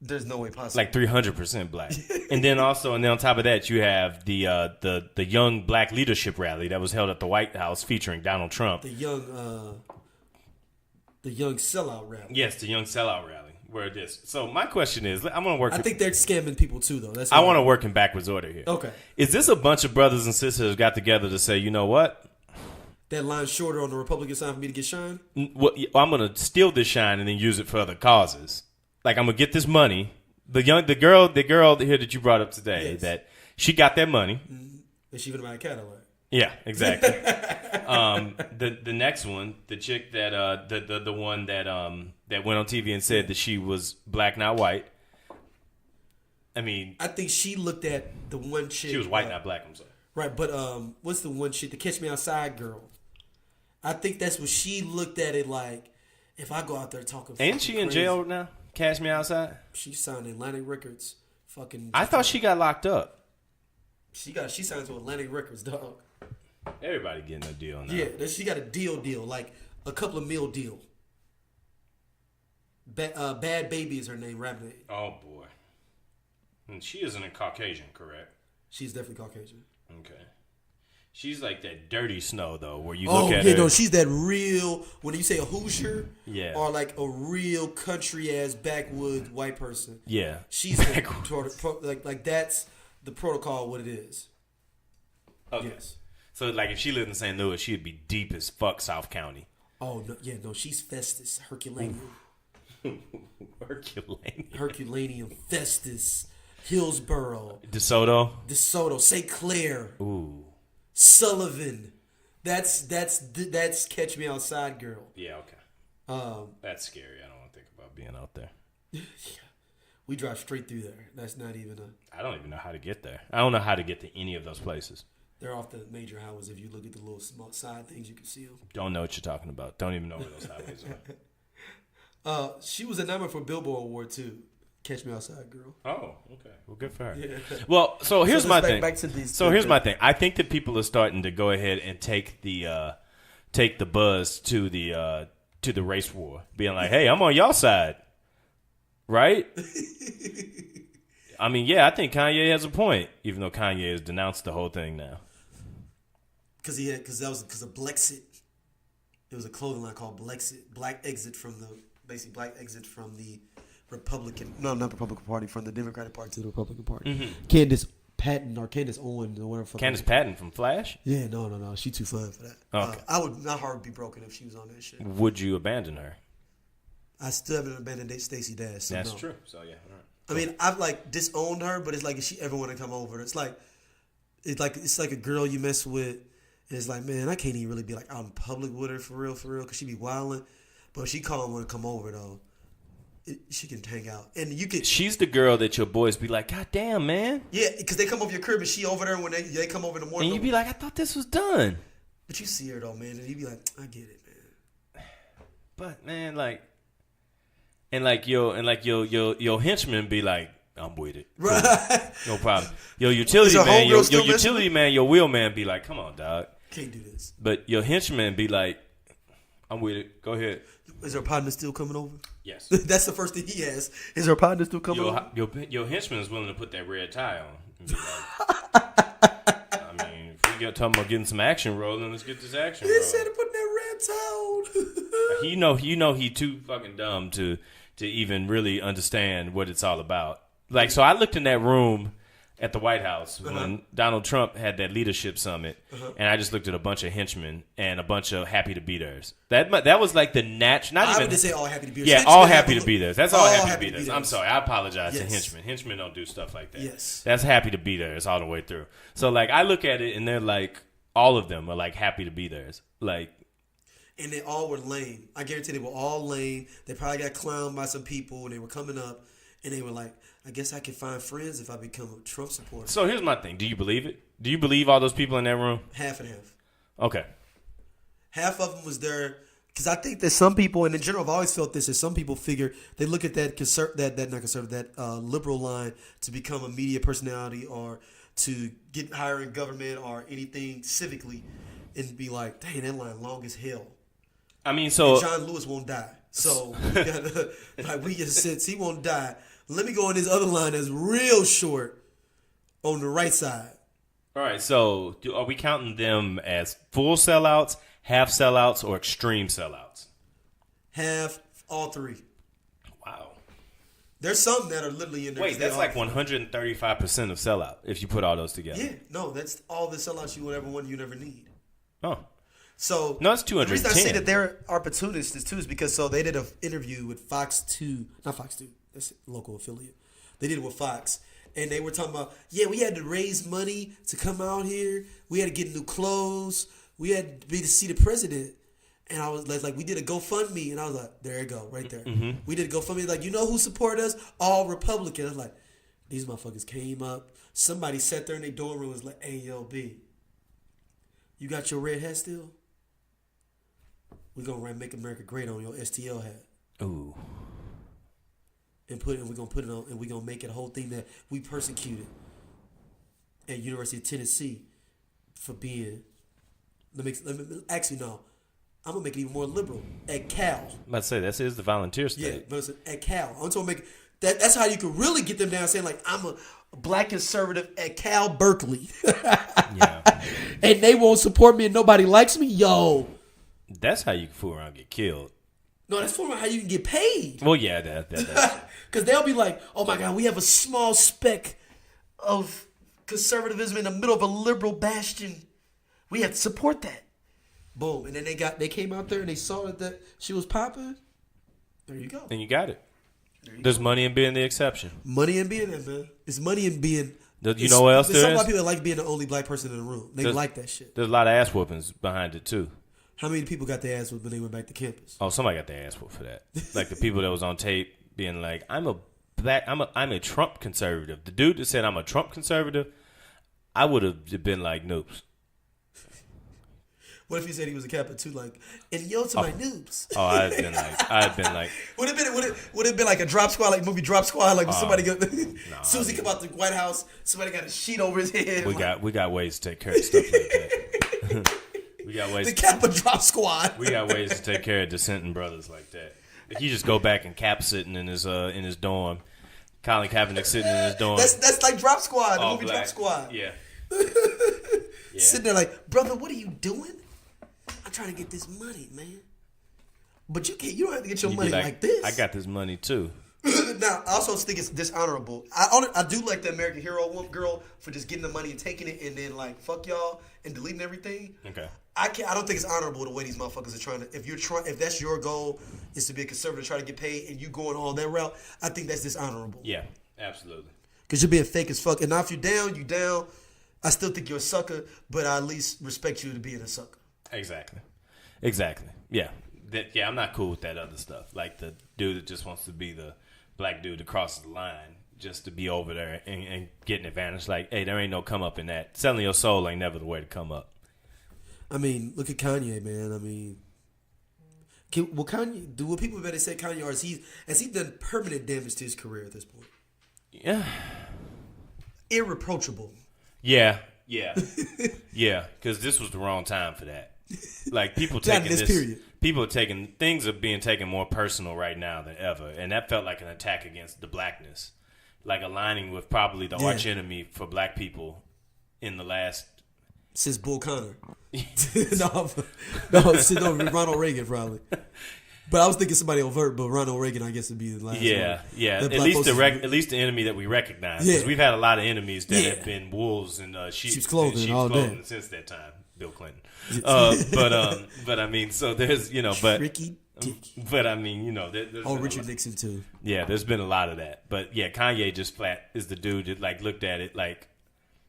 there's no way possible. Like 300% black. And then on top of that, you have the young black leadership rally that was held at the White House featuring Donald Trump. The young sellout rally. Yes, the young sellout rally. Where it is. So my question is, I'm gonna work. I think they're scamming people too, though. I want to work in backwards order here. Okay. Is this a bunch of brothers and sisters who got together to say, you know what? That line's shorter on the Republican side for me to get shine? Well, I'm gonna steal this shine and then use it for other causes. Like I'm gonna get this money. The girl here that you brought up today, that she got that money. Mm-hmm. And she went to buy a Cadillac. Yeah, exactly. The next one, the chick that the one that went on TV and said that she was black, not white. I mean, I think she looked at the one chick. She was white, not black. I'm sorry. Right, but what's the one chick, the Catch Me Outside girl? I think that's what she looked at it like. If I go out there talking, ain't she in jail now? Catch Me Outside. She signed Atlantic Records. Fucking. I thought she got locked up. She signed to Atlantic Records, dog. Everybody getting a deal now. Yeah, she got a deal, like a couple of meal deal. Bad Baby is her name, rap name. Oh boy, and she isn't a Caucasian, correct? She's definitely Caucasian. Okay, she's like that dirty snow though, where you look at her. No, she's that real. When you say a Hoosier, or like a real country ass backwoods white person. Yeah, she's like that's the protocol. What it is. Okay. Yes. So, like, if she lived in St. Louis, she'd be deep as fuck South County. Oh, no, she's Festus, Herculaneum. Herculaneum, Festus, Hillsboro. DeSoto, St. Clair. Ooh. Sullivan. That's Catch Me Outside girl. Yeah, okay. That's scary. I don't want to think about being out there. Yeah. We drive straight through there. That's not even I don't even know how to get there. I don't know how to get to any of those places. They're off the major highways. If you look at the little small side things, you can see them. Don't know what you're talking about. Don't even know where those highways are. She was a nominee for Billboard Award too. Catch Me Outside girl. Oh, okay. Well, good for her. Yeah. Well, so here's my thing. Here's my thing. I think that people are starting to go ahead and take the buzz to the race war, being like, "Hey, I'm on y'all side," right? I mean, yeah, I think Kanye has a point, even though Kanye has denounced the whole thing now. Because that was because of Blexit. It was a clothing line called Blexit, black exit from the Republican, not Republican Party, from the Democratic Party to the Republican Party. Mm-hmm. Candace Patton or Candace Owens or whatever. Candace Patton from Flash? Yeah, no, she too fun for that. Okay. My heart would be broken if she was on that shit. Would you abandon her? I still haven't abandoned Stacey Dash. So that's true. So yeah, all right. I mean, I've like disowned her, but it's like if she ever want to come over, it's like a girl you mess with, and it's like, man, I can't even really be like out in public with her for real, because she be wilding. But if she call and want to come over though, she can hang out, and you can. She's the girl that your boys be like, God damn, man. Yeah, because they come over your crib and she over there when they come over in the morning, and you be like, I thought this was done. But you see her though, man, and you be like, I get it, man. But man, like. And your henchman be like, I'm with it. Cool. Right. No problem. Your utility man, your wheel man be like, come on, dog. Can't do this. But your henchman be like, I'm with it. Go ahead. Is her partner still coming over? Yes. That's the first thing he asks. Is her partner still coming over? Your henchman is willing to put that red tie on. And be like, I mean, if we We got talking about getting some action rolling. Let's get this action He rolling. said to put that red towel. He too fucking dumb to even really understand what it's all about. Like, so I looked in that room at the White House when Donald Trump had that leadership summit, and I just looked at a bunch of henchmen and a bunch of happy to be there's. That was like the natural. I would just say all happy to be there. Yeah, all happy to be there. That's all happy to be there. there. I'm sorry, I apologize to Yes. henchmen. Henchmen don't do stuff like that. Yes. That's happy to be there. It's all the way through. So like, I look at it and they're like, all of them are like happy to be there. Like, And they all were lame. I guarantee they were all lame. They probably got clowned by some people when they were coming up, and they were like, I guess I can find friends if I become a Trump supporter. so here's my thing. Do you believe it? Do you believe all those people in that room? Half and half. Okay. Half of them was there because I think that some people, and in general, I've always felt this, is some people figure they look at that liberal line to become a media personality or to get higher in government or anything civically, and be like, dang, that line long as hell. I mean, so And John Lewis won't die, so we just since he won't die, let me go on this other line that's real short on the right side. all right. So are we counting them as full sellouts, half sellouts, or extreme sellouts? Half, all three. Wow. There's some that are literally in there. Wait, that's like 135% of sellout if you put all those together. Yeah, no, that's all the sellouts you would ever want, you never need. Oh. So No, it's the reason I 210. say that they're opportunists too is because they did an interview with Fox 2, not Fox 2, that's a local affiliate. They did it with Fox, and they were talking about, yeah, we had to raise money to come out here. We had to get new clothes. We had to be to see the president. And I was like, we did a GoFundMe, and I was like, there you go, right there. Mm-hmm. We did a GoFundMe. Like, you know who support us? All Republicans. I was like, these motherfuckers came up. Somebody sat there in their dorm room and was like, hey, yo, B, you got your red hat still? We're going to Make America Great on your STL hat. Ooh. And we're going to put it on, and we're going to make it a whole thing that we persecuted at University of Tennessee for being, actually, no. I'm going to make it even more liberal. At Cal. I'm about to say, that is the volunteer Yeah, state. but at Cal. I'm going to make that's how you can really get them down, saying, like, I'm a black conservative at Cal Berkeley. Yeah. And they won't support me and nobody likes me? Yo. That's how you can fool around and get killed. No, that's for how you can get paid. Well, yeah, that's Because they'll be like, oh my God, we have a small speck of conservatism in the middle of a liberal bastion. We have to support that. Boom. And then they came out there and they saw that she was popping. There you go. and you got it. There's money in being the exception. Money in being there, man. It's money in being. You know what else There's there a lot of is? people that like being the only black person in the room. They like that shit. There's a lot of ass whoopings behind it, too. How many people got their ass whooped when they went back to campus? Oh, somebody got their ass whooped for that. Like the people that was on tape being like, I'm a Trump conservative. The dude that said I'm a Trump conservative, I would have been like, noobs. What if he said he was a Kappa too? Like, and yo to my noobs. Oh, I'd been like, Would it been like a drop squad, like movie Drop Squad, like when somebody go, Susie come out the White House, somebody got a sheet over his head. we got ways to take care of stuff like that. We got ways. The Kappa Drop Squad. We got ways to take care of dissenting brothers like that. If you just go back and Cap sitting in his dorm, Colin Kaepernick sitting in his dorm. That's like Drop Squad, the all movie black. Drop Squad. Yeah. Sitting there like, brother, what are you doing? I'm trying to get this money, man. But you can't. You don't have to get your You'd be money like this. I got this money too. Now, I also think it's dishonorable. I do like the American Hero girl for just getting the money and taking it, and then like fuck y'all and deleting everything. Okay. I don't think it's honorable the way these motherfuckers are trying to. If that's your goal is to be a conservative, try to get paid, and you going on that route, I think that's dishonorable. Yeah, absolutely. Because you're being fake as fuck. And now if you're down, you down. I still think you're a sucker, but I at least respect you to being a sucker. Exactly. Yeah. I'm not cool with that other stuff. Like the dude that just wants to be the black dude that crosses the line just to be over there and get an advantage. Like, hey, there ain't no come up in that. Selling your soul ain't never the way to come up. I mean, look at Kanye, man. I mean, will people better say Kanye, or has he done permanent damage to his career at this point? Yeah. Irreproachable. Yeah. Because this was the wrong time for that. Like people Not in taking this this, period. people are taking things are being taken more personal right now than ever, and that felt like an attack against the blackness, like aligning with probably the arch enemy for black people in the last Since Bull Connor. no, Ronald Reagan probably. But I was thinking somebody overt, but Ronald Reagan, I guess, would be the last one. Yeah. At least the enemy that we recognize. Because we've had a lot of enemies that have been wolves and sheep's clothing all day since that time. Bill Clinton. But I mean, so there's Tricky Dick. But I mean, there's Richard Nixon too. Yeah, there's been a lot of that. But yeah, Kanye just flat is the dude that like looked at it like.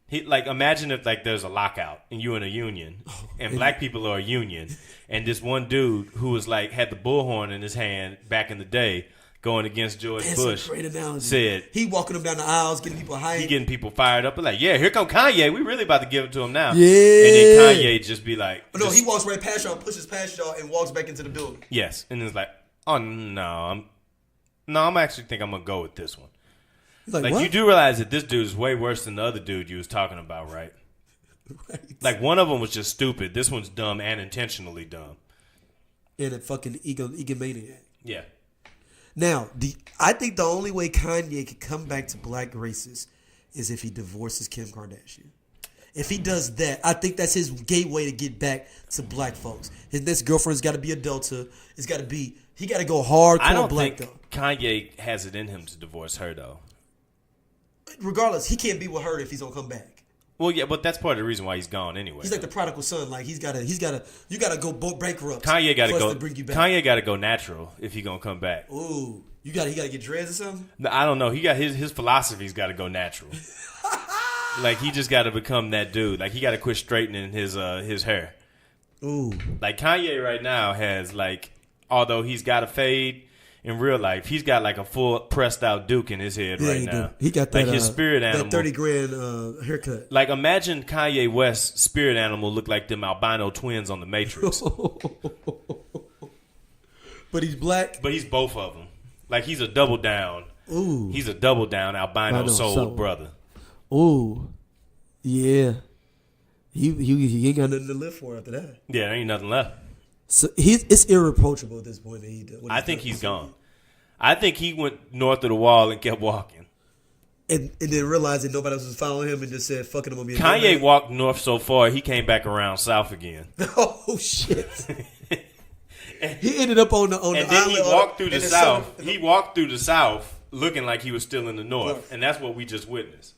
Imagine if like there's a lockout and you're in a union and black people are a union and this one dude who was like had the bullhorn in his hand back in the day going against George Bush said he walking them down the aisles getting people hyped. He getting people fired up and like, yeah, here come Kanye. We really about to give it to him now. Yeah. And then Kanye just be like, he walks right past y'all, pushes past y'all and walks back into the building. Yes. And it's like, oh no, I'm actually think I'm gonna go with this one. Like you do realize that this dude is way worse than the other dude you was talking about, right? Right. Like one of them was just stupid. This one's dumb and intentionally dumb. And a fucking egomaniac. Yeah. Now, I think the only way Kanye can come back to black races is if he divorces Kim Kardashian. If he does that, I think that's his gateway to get back to black folks. His next girlfriend's got to be a Delta. He got to go hardcore I don't black think though. Kanye has it in him to divorce her though. Regardless, he can't be with her if he's gonna come back. Well, yeah, but that's part of the reason why he's gone anyway. He's like the prodigal son. Like you gotta go bankrupt. Kanye got to go. To bring you back. Kanye got to go natural if he gonna come back. Ooh, he got to get dreads or something. No, I don't know. He got his philosophy's got to go natural. Like he just got to become that dude. Like he got to quit straightening his hair. Ooh, like Kanye right now has like, although he's got a fade. In real life, he's got like a full pressed out Duke in his head right now. He got that, like his spirit animal. That $30,000 haircut. Like imagine Kanye West's spirit animal look like them albino twins on the Matrix. But he's black. But he's both of them. Like he's a double down. Ooh. He's a double down albino soul brother. Ooh. Yeah. He ain't got nothing to live for after that. Yeah, there ain't nothing left. So it's irreproachable at this point. I think he's gone. I think he went north of the wall and kept walking. And then realized that nobody else was following him and just said, fuck it, I'm going to be a Kanye walked north so far, he came back around south again. Oh, shit. He ended up on the and then he walked through the south. He walked through the south looking like he was still in the north. And that's what we just witnessed.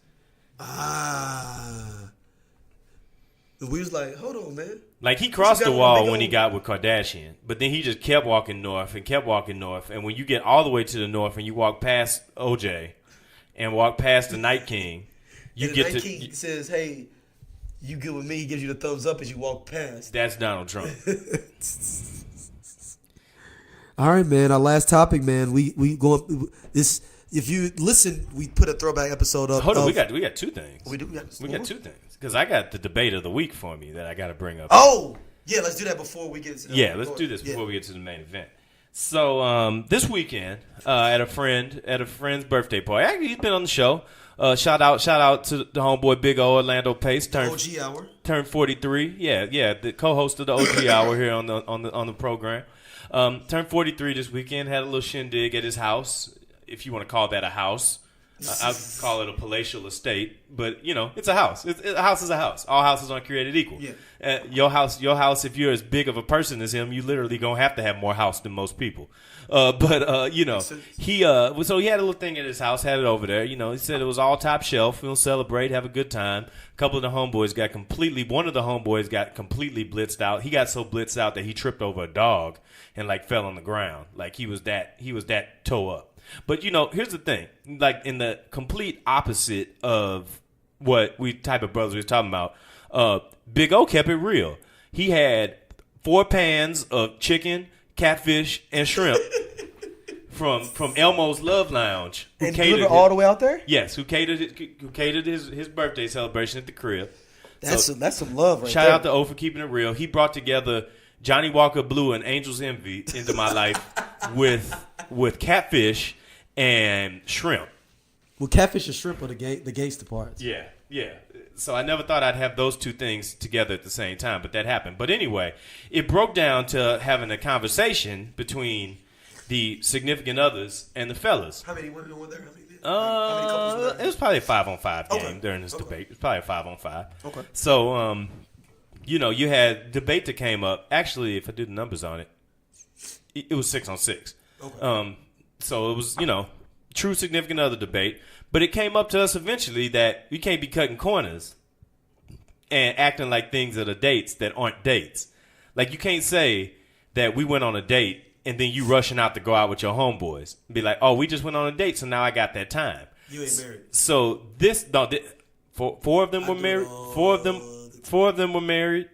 We was like, hold on, man. Like he crossed the wall when he got with Kardashian, but then he just kept walking north and kept walking north. And when you get all the way to the north and you walk past OJ and walk past the Night King, you get to. The Night King says, "Hey, you good with me?" He gives you the thumbs up as you walk past. That's Donald Trump. All right, man. Our last topic, man. We go this. If you listen, we put a throwback episode up. Hold on, we got two things. We do. We got two things because I got the debate of the week for me that I got to bring up. Oh, yeah. Let's do that before we get to. Let's do this before we get to the main event. So this weekend at a friend's birthday party. Actually, he's been on the show. Shout out to the homeboy Big O Orlando Pace. OG Hour. Turned 43. Yeah. The co-host of the OG Hour here on the program. Turned 43 this weekend. Had a little shindig at his house. If you want to call that a house, I would call it a palatial estate. But it's a house. A house is a house. All houses aren't created equal. Yeah. Your house. If you're as big of a person as him, you literally gonna have to have more house than most people. He so he had a little thing at his house. Had it over there. He said it was all top shelf. We'll celebrate, have a good time. A couple of the homeboys got completely. One of the homeboys got completely blitzed out. He got so blitzed out that he tripped over a dog and fell on the ground. Like he was that toe up. But here's the thing. Like in the complete opposite of what type of brothers we was talking about, Big O kept it real. He had 4 pans of chicken, catfish, and shrimp from Elmo's Love Lounge. And delivered all the way out there? Yes, who catered his birthday celebration at the crib. That's some love right there. Shout out to O for keeping it real. He brought together Johnny Walker Blue and Angel's Envy into my life with catfish and shrimp. Well, catfish and shrimp are the gangster parts. Yeah. So I never thought I'd have those two things together at the same time, but that happened. But anyway, it broke down to having a conversation between the significant others and the fellas. How many women were there? How many couples were there? It was probably a 5-on-5 game during this debate. It was probably a 5-on-5. Okay. So you had debate that came up. Actually, if I do the numbers on it, it was 6-on-6. Okay. So it was, true significant other debate. But it came up to us eventually that we can't be cutting corners and acting like things that are dates that aren't dates. Like, you can't say that we went on a date and then you rushing out to go out with your homeboys. Be like, oh, we just went on a date, so now I got that time. You ain't married. So four of them were married. Four of them were married.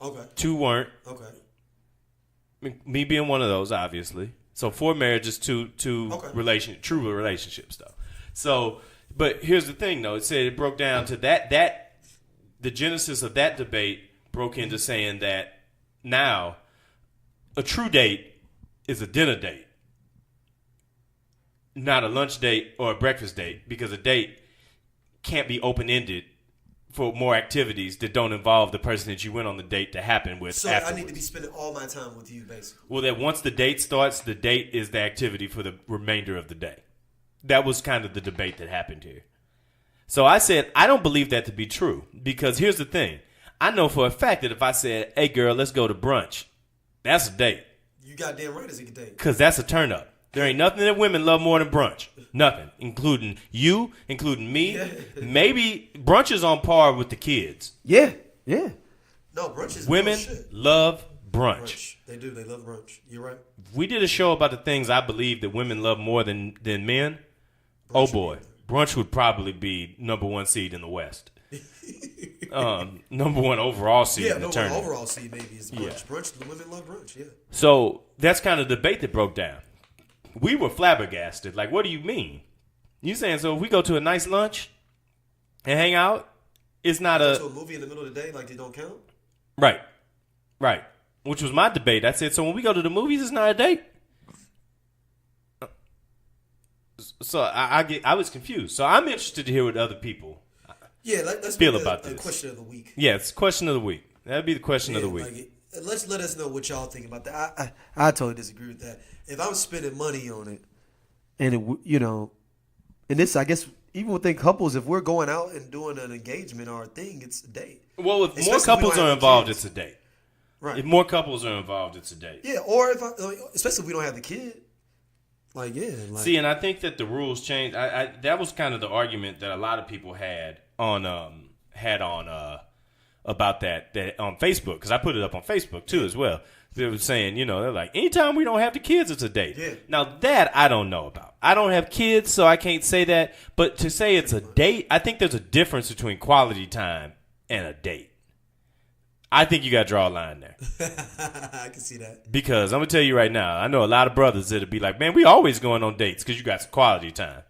Okay. 2 weren't. Okay. Me being one of those, obviously. So 4 marriages, two Okay. true relationships, though. So, but here's the thing, though. It said it broke down to that the genesis of that debate broke into saying that now a true date is a dinner date, not a lunch date or a breakfast date, because a date can't be open-ended for more activities that don't involve the person that you went on the date to happen with. So afterwards. I need to be spending all my time with you, basically. Well, that once the date starts, the date is the activity for the remainder of the day. That was kind of the debate that happened here. So I said, I don't believe that to be true, because here's the thing. I know for a fact that if I said, hey, girl, let's go to brunch, that's a date. You goddamn right it's a date. Because that's a turn up. There ain't nothing that women love more than brunch. Nothing. Including you, including me. Maybe brunch is on par with the kids. Yeah. No, brunch is Women real shit. love brunch. They do. They love brunch. You're right. We did a show about the things I believe that women love more than men. Oh, boy. Brunch would probably be number 1 seed in the West. Number 1 overall seed in the number tournament. 1 overall seed maybe is brunch. Yeah. Brunch, the women love brunch, yeah. So that's kind of the debate that broke down. We were flabbergasted. Like, what do you mean? You saying, so if we go to a nice lunch and hang out, it's not Go to a movie in the middle of the day, like they don't count? Right. Which was my debate. I said, so when we go to the movies, it's not a date? So I was confused. So I'm interested to hear what other people let's feel make about a this. question of the week. Yeah, it's question of the week. That'd be the question of the week. Let us know what y'all think about that. I totally disagree with that. If I'm spending money on it, and and this, I guess, even within couples, if we're going out and doing an engagement or a thing, it's a date. Well, if Especially more couples if we don't are have involved, kids. it's a date. Right. If more couples are involved, it's a date. Yeah, or especially if we don't have the kid. See, and I think that the rules changed. That was kind of the argument that a lot of people had on about that on Facebook, because I put it up on Facebook too as well. They were saying, they're like, anytime we don't have the kids, it's a date. Yeah. Now that I don't know about. I don't have kids, so I can't say that. But to say it's a date, I think there's a difference between quality time and a date. I think you got to draw a line there. I can see that. Because I'm going to tell you right now, I know a lot of brothers that'll be like, man, we always going on dates because you got some quality time.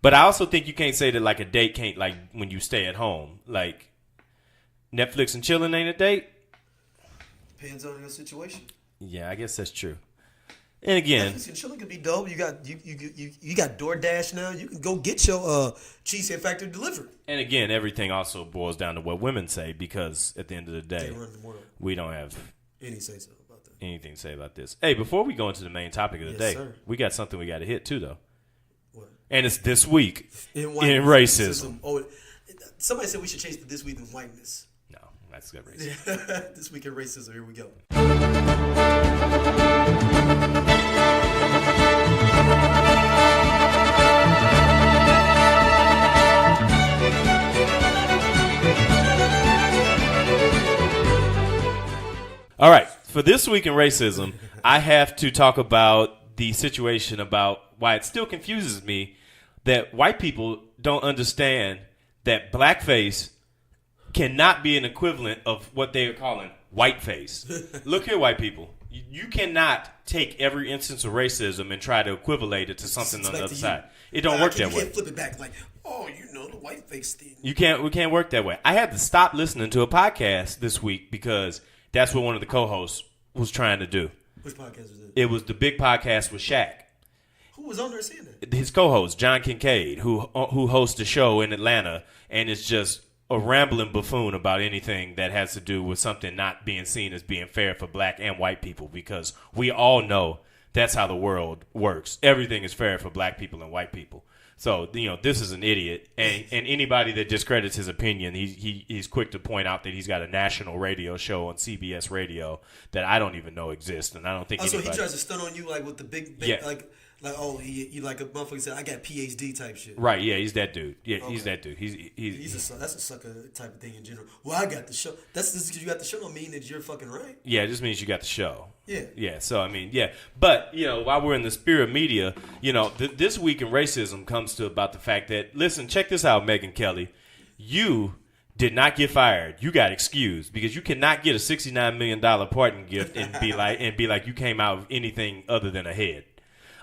But I also think you can't say that like a date can't, like when you stay at home. Like Netflix and chilling ain't a date. Depends on your situation. Yeah, I guess that's true. And again, Netflix and chilling could be dope. You got DoorDash now. You can go get your Cheesecake Factory delivered. And again, everything also boils down to what women say, because at the end of the day, They run the world. we don't have Any say so about that. anything to say about this. Hey, before we go into the main topic of the day, sir. we got something we got to hit too, though. What? And it's this week in whiteness. racism. Oh, somebody said we should change the This Week in Whiteness. No, that's good racism. This Week in Racism. Here we go. All right, for this week in racism, I have to talk about the situation about why it still confuses me that white people don't understand that blackface cannot be an equivalent of what they are calling whiteface. Look here, white people. You cannot take every instance of racism and try to equivalate it to something on the other side. It don't work that way. You can't flip it back like, the whiteface thing. We can't work that way. I had to stop listening to a podcast this week because that's what one of the co-hosts was trying to do. Which podcast was it? It was the big podcast with Shaq. Who was on there saying that? His co-host, John Kincaid, who hosts a show in Atlanta, and is just a rambling buffoon about anything that has to do with something not being seen as being fair for black and white people, because we all know that's how the world works. Everything is fair for black people and white people. So, this is an idiot, and anybody that discredits his opinion, he's quick to point out that he's got a national radio show on CBS Radio that I don't even know exists, and I don't think anybody... So he tries to stunt on you like with the big you like a motherfucker said, I got PhD type shit. Right, yeah, he's that dude. Yeah, okay. He's that dude. That's a sucker type of thing in general. Well, I got the show. That's just because you got the show don't mean that you're fucking right. Yeah, it just means you got the show. Yeah. Yeah, so I mean, yeah. But, while we're in the spirit of media, this week in racism comes to about the fact that, listen, check this out, Megyn Kelly. You did not get fired. You got excused because you cannot get a $69 million pardon gift and be like you came out with anything other than a head.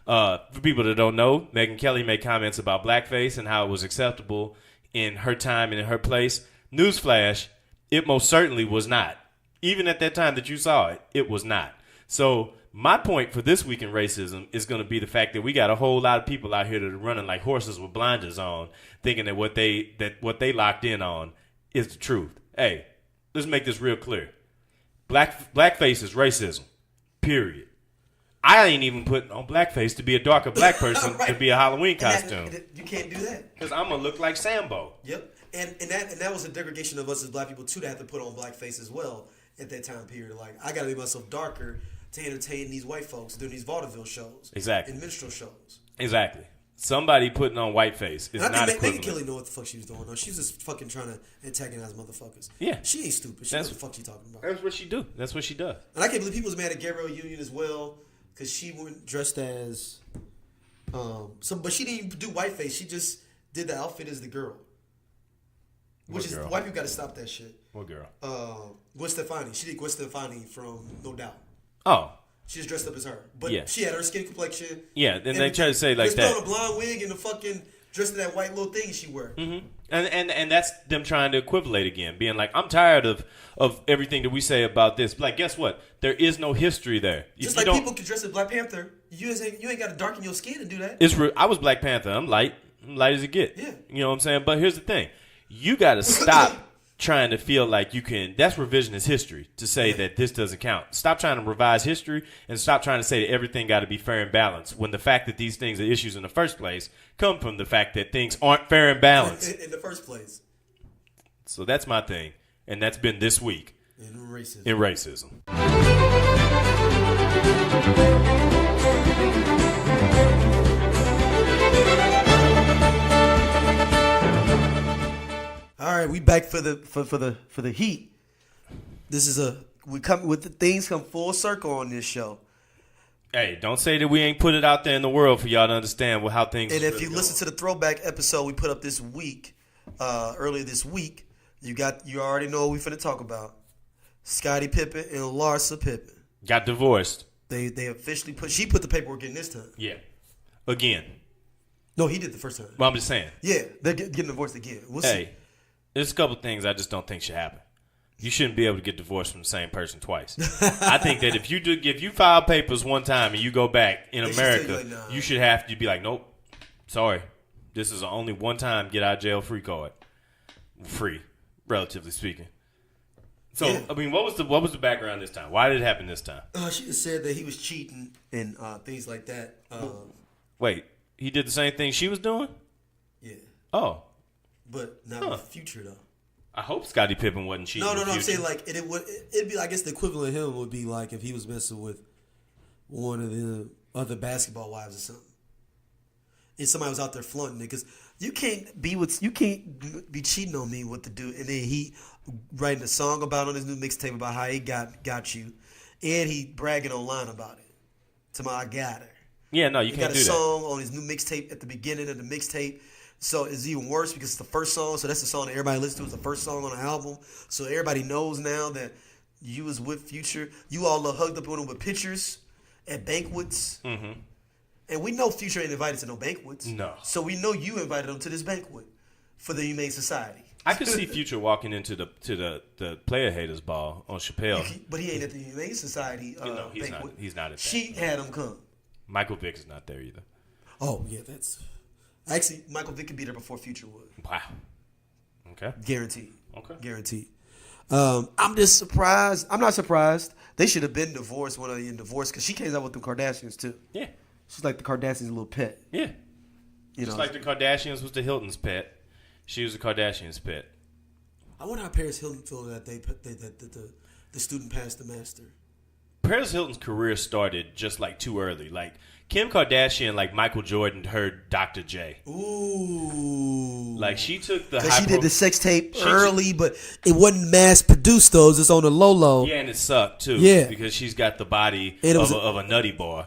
For people that don't know, Megyn Kelly made comments about blackface and how it was acceptable in her time and in her place. Newsflash, it most certainly was not. Even at that time that you saw it, it was not. So my point for this week in racism is going to be the fact that we got a whole lot of people out here that are running like horses with blinders on, thinking that what they locked in on is the truth. Hey, let's make this real clear. Blackface is racism. Period. I ain't even putting on blackface to be a darker black person right. To be a Halloween costume. You can't do that because I'm gonna look like Sambo. Yep, and that was a degradation of us as black people too to have to put on blackface as well at that time period. Like I gotta make myself darker to entertain these white folks doing these vaudeville shows, exactly, and minstrel shows, exactly. Somebody putting on whiteface is not equivalent. Megyn Kelly know what the fuck she was doing. No, she's just fucking trying to antagonize motherfuckers. Yeah, she ain't stupid. She knows what the fuck she talking about. That's what she do. That's what she does. And I can't believe people was mad at Gabrielle Union as well. Because she went dressed as, but she didn't even do whiteface. She just did the outfit as the girl. Which is, white people got to stop that shit. What girl? Gwen Stefani. She did Gwen Stefani from No Doubt. Oh. She just dressed up as her. But she had her skin complexion. Yeah, then they try to say like that. Just on a blonde wig and the fucking dressed in that white little thing she wear. Mm-hmm. And that's them trying to equivalate again, being like, I'm tired of everything that we say about this. Like, guess what? There is no history there. Just like people can dress as Black Panther, you ain't got to darken your skin to do that. I was Black Panther. I'm light as it get. Yeah. You know what I'm saying? But here's the thing. You got to stop trying to feel like you can. That's revisionist history to say that this doesn't count. Stop trying to revise history and stop trying to say that everything got to be fair and balanced when the fact that these things are issues in the first place come from the fact that things aren't fair and balanced in the first place. So that's my thing, and that's been this week in racism. All right, we back for the heat. This is we come with the things come full circle on this show. Hey, don't say that we ain't put it out there in the world for y'all to understand how things. And if really you listen to the throwback episode we put up this week, earlier this week, you already know what we finna talk about. Scottie Pippen and Larsa Pippen got divorced. They officially she put the paperwork in this time. Yeah, again. No, he did the first time. Well, I'm just saying. Yeah, they're getting divorced again. We'll see. There's a couple things I just don't think should happen. You shouldn't be able to get divorced from the same person twice. I think that if you file papers one time and you go back in America, you should have to be like, nope, sorry, this is only one time get out of jail free card, free, relatively speaking. So yeah. I mean, what was the background this time? Why did it happen this time? She just said that he was cheating and things like that. Wait, he did the same thing she was doing? Yeah. Oh. But not in the future though. I hope Scottie Pippen wasn't cheating. No. I'm saying like it'd be. I guess the equivalent of him would be like if he was messing with one of the other basketball wives or something, and somebody was out there flaunting it because you can't be cheating on me with the dude, and then he writing a song about on his new mixtape about how he got you, and he bragging online about it. I got her. Yeah, no, you can't do that. He got a song on his new mixtape at the beginning of the mixtape. So it's even worse because it's the first song. So that's the song that everybody listens to. It's the first song on the album. So everybody knows now that you was with Future. You all hugged up on him with pictures at banquets. Mm-hmm. And we know Future ain't invited to no banquets. No. So we know you invited him to this banquet for the Humane Society. I could see Future walking into the player haters ball on Chappelle. But he ain't at the Humane Society banquet. He's not at that. She had him come. Michael Vick is not there either. Oh, yeah, that's... Actually, Michael Vick could be there before Future would. Wow. Okay. Guaranteed. Okay. Guaranteed. I'm just surprised. I'm not surprised. They should have been divorced when they in divorce because she came out with the Kardashians too. Yeah. She's like the Kardashians' little pet. Yeah. Just like the Kardashians was the Hilton's pet. She was the Kardashian's pet. I wonder how Paris Hilton feel that the student passed the master. Paris Hilton's career started just like too early. Like Kim Kardashian, like Michael Jordan, her Dr. J. Ooh. Like she took the. She did the sex tape early, but it wasn't mass produced. Those it's on the low. Yeah, and it sucked too. Yeah, because she's got the body of a nutty boy.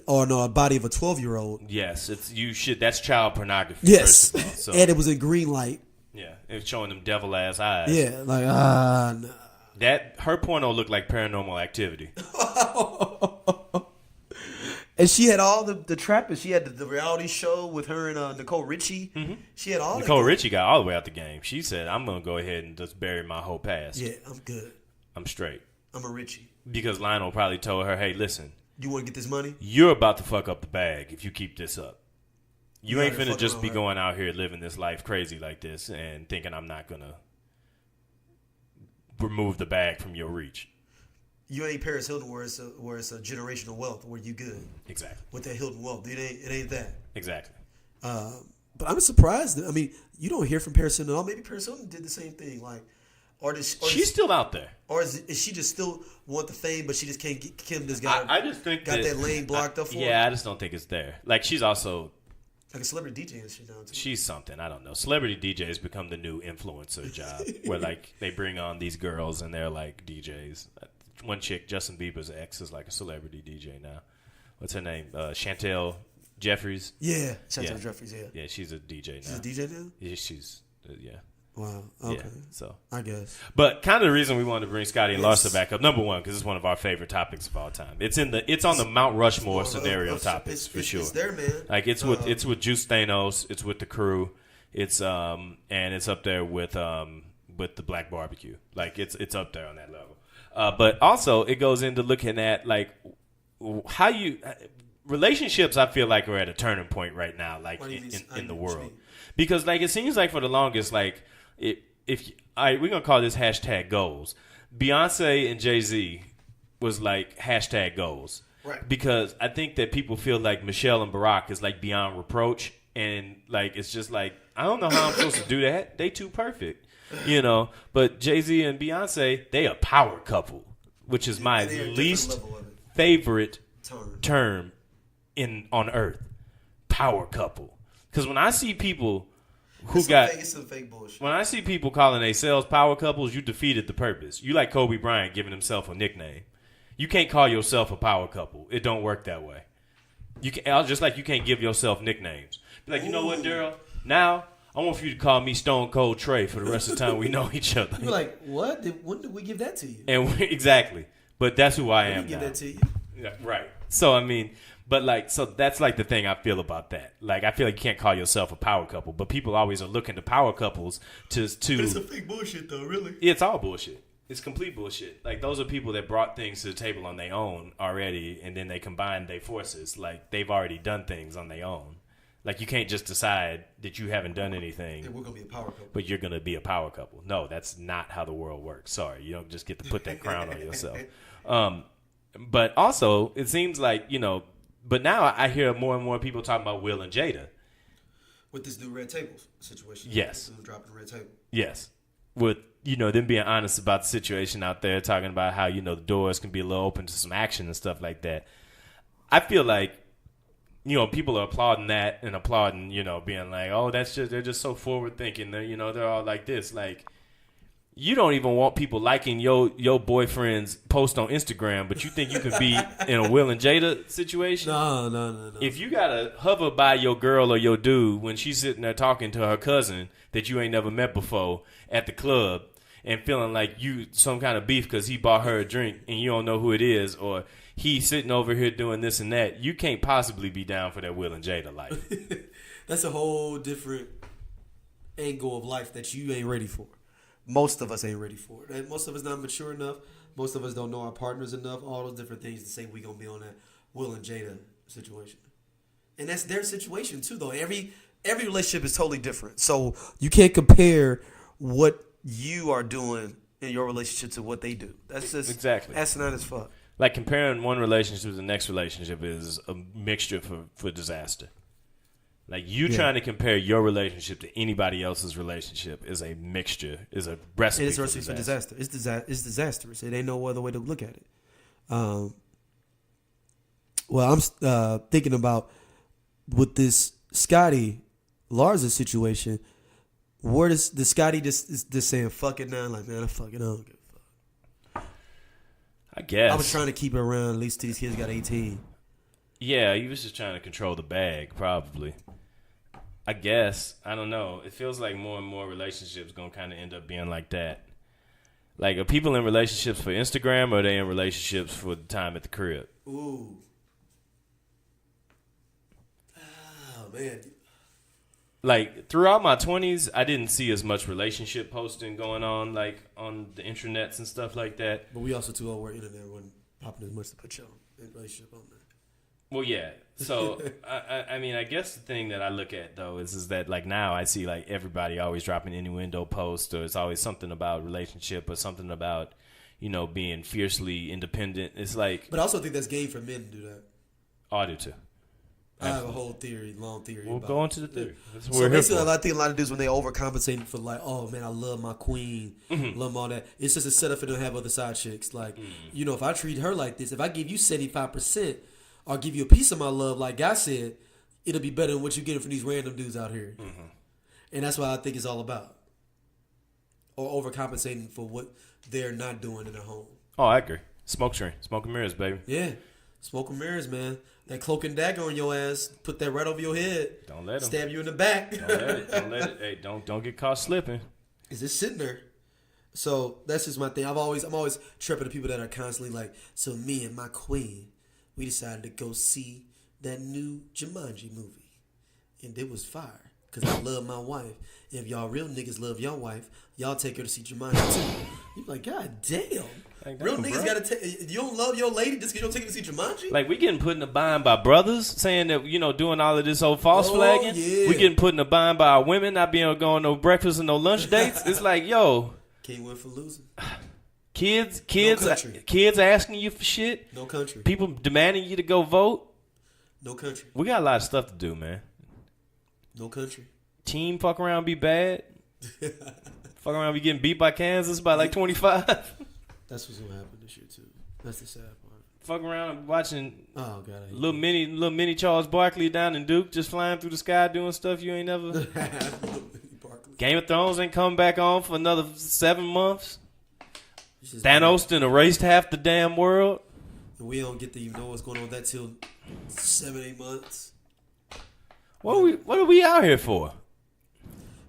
Or no, a body of a 12-year-old. Yes, that's child pornography. Yes, first of all, so. And it was in green light. Yeah, it was showing them devil ass eyes. Yeah, like nah. That her porno looked like Paranormal Activity. And she had all the trappers. She had the reality show with her and Nicole Richie. Mm-hmm. She had all. Nicole Richie got all the way out the game. She said, "I'm gonna go ahead and just bury my whole past. Yeah, I'm good. I'm straight. I'm a Richie." Because Lionel probably told her, "Hey, listen, you want to get this money? You're about to fuck up the bag if you keep this up. You ain't finna just be her. going out here living this life crazy like this and thinking I'm not gonna remove the bag from your reach." You ain't Paris Hilton where it's a generational wealth where you good. Exactly. With that Hilton wealth. It ain't that. Exactly. But I'm surprised. I mean, you don't hear from Paris Hilton at all. Maybe Paris Hilton did the same thing. Like, she's still out there. Or is she just still want the fame, but she just can't get Kim this guy? I just think got that lane blocked up for her? Yeah, I just don't think it's there. Like, she's also... Like a celebrity DJ and shit now too. She's something. I don't know. Celebrity DJ has become the new influencer job where, like, they bring on these girls and they're, like, DJs. One chick, Justin Bieber's ex, is like a celebrity DJ now. What's her name? Chantel Jeffries. Yeah, Chantel Jeffries. Yeah. Yeah, she's a DJ now. She's a DJ now. Yeah, she's yeah. Wow. Okay. Yeah, so I guess. But kind of the reason we wanted to bring Scottie and Larsa back up, number one, because it's one of our favorite topics of all time. It's on the Mount Rushmore scenario topics for sure. It's there, man. Like it's with Juice Thanos, it's with the crew, it's and it's up there with the Black Barbecue. Like it's up there on that level. But also it goes into looking at like how you relationships. I feel like are at a turning point right now, like in the world, because like it seems like for the longest, like we're gonna call this hashtag goals. Beyonce and Jay-Z was like hashtag goals, right? Because I think that people feel like Michelle and Barack is like beyond reproach, and like it's just like I don't know how I'm supposed to do that. They too perfect. You know, but Jay-Z and Beyonce, they a power couple, which is my least favorite term on earth. Power couple. Because when I see people it's some fake bullshit. When I see people calling themselves power couples, you defeated the purpose. You like Kobe Bryant giving himself a nickname. You can't call yourself a power couple. It don't work that way. Just like you can't give yourself nicknames. Be like, you know what, Daryl? Now I want for you to call me Stone Cold Trey for the rest of the time we know each other. You're like, what? When did we give that to you? And exactly. But that's who I am now. Give that to you. Yeah, right. So, I mean, but like, so that's like the thing I feel about that. Like, I feel like you can't call yourself a power couple, but people always are looking to power couples to. But it's a fake bullshit, though, really. It's all bullshit. It's complete bullshit. Like, those are people that brought things to the table on their own already, and then they combined their forces. Like, they've already done things on their own. Like, you can't just decide that you haven't done anything. And we're going to be a power couple. But you're going to be a power couple. No, that's not how the world works. Sorry. You don't just get to put that crown on yourself. But also, it seems like, you know, but now I hear more and more people talking about Will and Jada. With this new red table situation. Yes. Dropping the red table. Yes. With, you know, them being honest about the situation out there, talking about how, you know, the doors can be a little open to some action and stuff like that. I feel like, you know, people are applauding that and applauding, you know, being like, oh, they're just so forward thinking. They're all like this. Like, you don't even want people liking your boyfriend's post on Instagram, but you think you could be in a Will and Jada situation? No. If you gotta hover by your girl or your dude when she's sitting there talking to her cousin that you ain't never met before at the club and feeling like you some kind of beef because he bought her a drink and you don't know who it is, or he's sitting over here doing this and that, you can't possibly be down for that Will and Jada life. That's a whole different angle of life that you ain't ready for. Most of us ain't ready for it. Most of us not mature enough. Most of us don't know our partners enough. All those different things to say we gonna be on that Will and Jada situation. And that's their situation too, though. Every relationship is totally different. So you can't compare what you are doing in your relationship to what they do. That's just exactly asinine as fuck. Like comparing one relationship to the next relationship is a mixture for disaster. Like you trying to compare your relationship to anybody else's relationship is a mixture, is a recipe. It's a recipe for disaster. It's disastrous. It ain't no other way to look at it. Well, I'm thinking about with this Scottie Larsa situation. Where does the Scottie just saying fuck it now? Like, man, I don't give a fuck. I guess I was trying to keep it around at least till these kids got 18. Yeah, he was just trying to control the bag, probably. I guess. I don't know. It feels like more and more relationships gonna kind of end up being like that. Like, are people in relationships for Instagram, or are they in relationships for the time at the crib? Ooh. Oh, man. Like, throughout my 20s, I didn't see as much relationship posting going on, like, on the intranets and stuff like that. But we also, too, all where internet wasn't popping as much to put your relationship on there. Well, yeah. So, I mean, I guess the thing that I look at, though, is that, like, now I see, like, everybody always dropping innuendo posts, or it's always something about relationship or something about, you know, being fiercely independent. It's like... But I also think that's game for men to do that. Oh, I do, too. I have a whole theory, long theory. We'll go into the theory. That's what So we're basically, here for. I think a lot of dudes when they overcompensate for like, oh man, I love my queen, love all that. It's just a setup for them to have other side chicks. Like, you know, if I treat her like this, if I give you 75% or give you a piece of my love, like I said, it'll be better than what you're getting from these random dudes out here. And that's what I think it's all about. Or overcompensating for what they're not doing in their home. Oh, I agree. Smoke and mirrors, baby. Yeah. Smoke and mirrors, man. That cloak and dagger on your ass, put that right over your head. Don't let them. Stab you in the back. Don't let it. Don't let it. Hey, don't get caught slipping. Is it sitting there? So that's just my thing. I'm always tripping to people that are constantly like, so me and my queen, we decided to go see that new Jumanji movie. And it was fire. Because I love my wife. And if y'all real niggas love your wife, y'all take her to see Jumanji too. You're like, God damn. Like, real niggas gotta take. You don't love your lady just because you don't take her to see Jumanji? Like, we getting put in a bind by brothers saying that, you know, doing all of this old false flagging. Yeah. We getting put in a bind by our women not being able to go on no breakfast and no lunch dates. It's like, yo. Can't win for losing. Kids No asking you for shit. No country. People demanding you to go vote. No country. We got a lot of stuff to do, man. No country. Team fuck around be bad. Fuck around be getting beat by Kansas by like 25. That's what's gonna happen this year too. That's the sad part. Fuck around watching God, little mini Charles Barkley down in Duke just flying through the sky doing stuff you ain't never. Game of Thrones ain't come back on for another 7 months. Thanos done erased half the damn world. And we don't get to even know what's going on with that till 7-8 months. What are we out here for?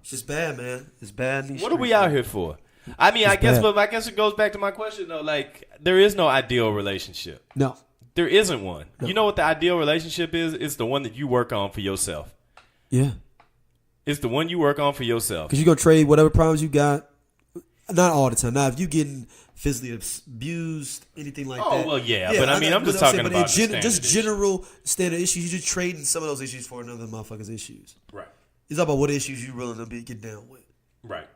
It's just bad, man. It's bad. What are we out here for? I mean, I guess it goes back to my question though. Like, there is no ideal relationship. No, there isn't one. No. You know what the ideal relationship is? It's the one that you work on for yourself. Yeah, it's the one you work on for yourself. Because you're gonna trade whatever problems you got. Not all the time. Now, if you getting physically abused, anything like that. Oh well, yeah. But I mean, I'm just talking about just general standard issues. You're just trading some of those issues for another motherfucker's issues. Right. It's all about what issues you're willing to get down with. Right.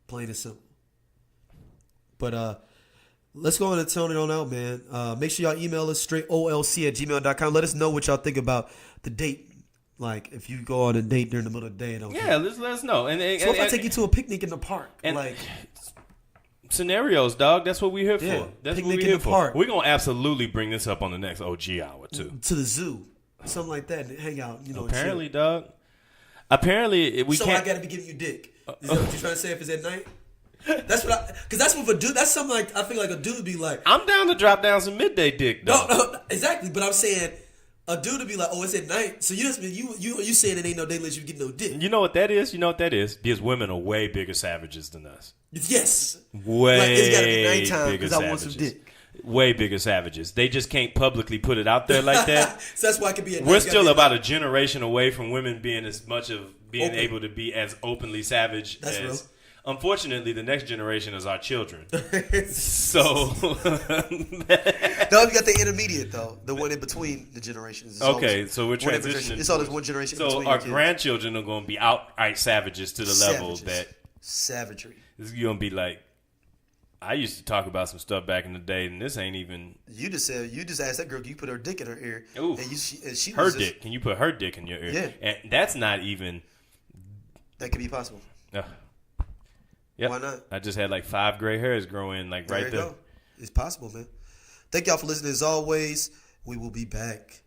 Plain and simple. But let's go on and tone it on out, man. Make sure y'all email us straightolc@gmail.com. Let us know what y'all think about the date. Like, if you go on a date during the middle of the day. And let us know. And so if I take you to a picnic in the park? And like scenarios, dog. That's what we're here for. That's what we're here for. Park. We're going to absolutely bring this up on the next OG hour, too. To the zoo. Something like that. And hang out, Apparently, dog. Apparently, we can't. So I got to be giving you dick. Is that what you're trying to say if it's at night? That's what because that's what a dude. That's something like I feel like a dude would be like. I'm down to drop down some midday dick, though. No, exactly. But I'm saying a dude would be like, oh, it's at night. So you saying it ain't no day unless you get no dick. You know what that is? Because women are way bigger savages than us. Yes. Way like, it's gotta be nighttime because I want some dick. Way bigger savages. They just can't publicly put it out there like that. So that's why it could be at night. We're still about a generation away from women being as much of being able to be as openly savage that's as. Real. Unfortunately, the next generation is our children. So, no, you got the intermediate though, the one in between the generations. Okay, so we're transitioning. It's always one generation. So our grandchildren are going to be outright savages to the level that savagery. It's going to be like, I used to talk about some stuff back in the day, and this ain't even. You just asked that girl, can you put her dick in her ear? Ooh, and she her was dick. Just, can you put her dick in your ear? Yeah, and that's not even. That could be possible. Yep. Why not? I just had like 5 gray hairs growing like right there. Go. It's possible, man. Thank y'all for listening. As always, we will be back.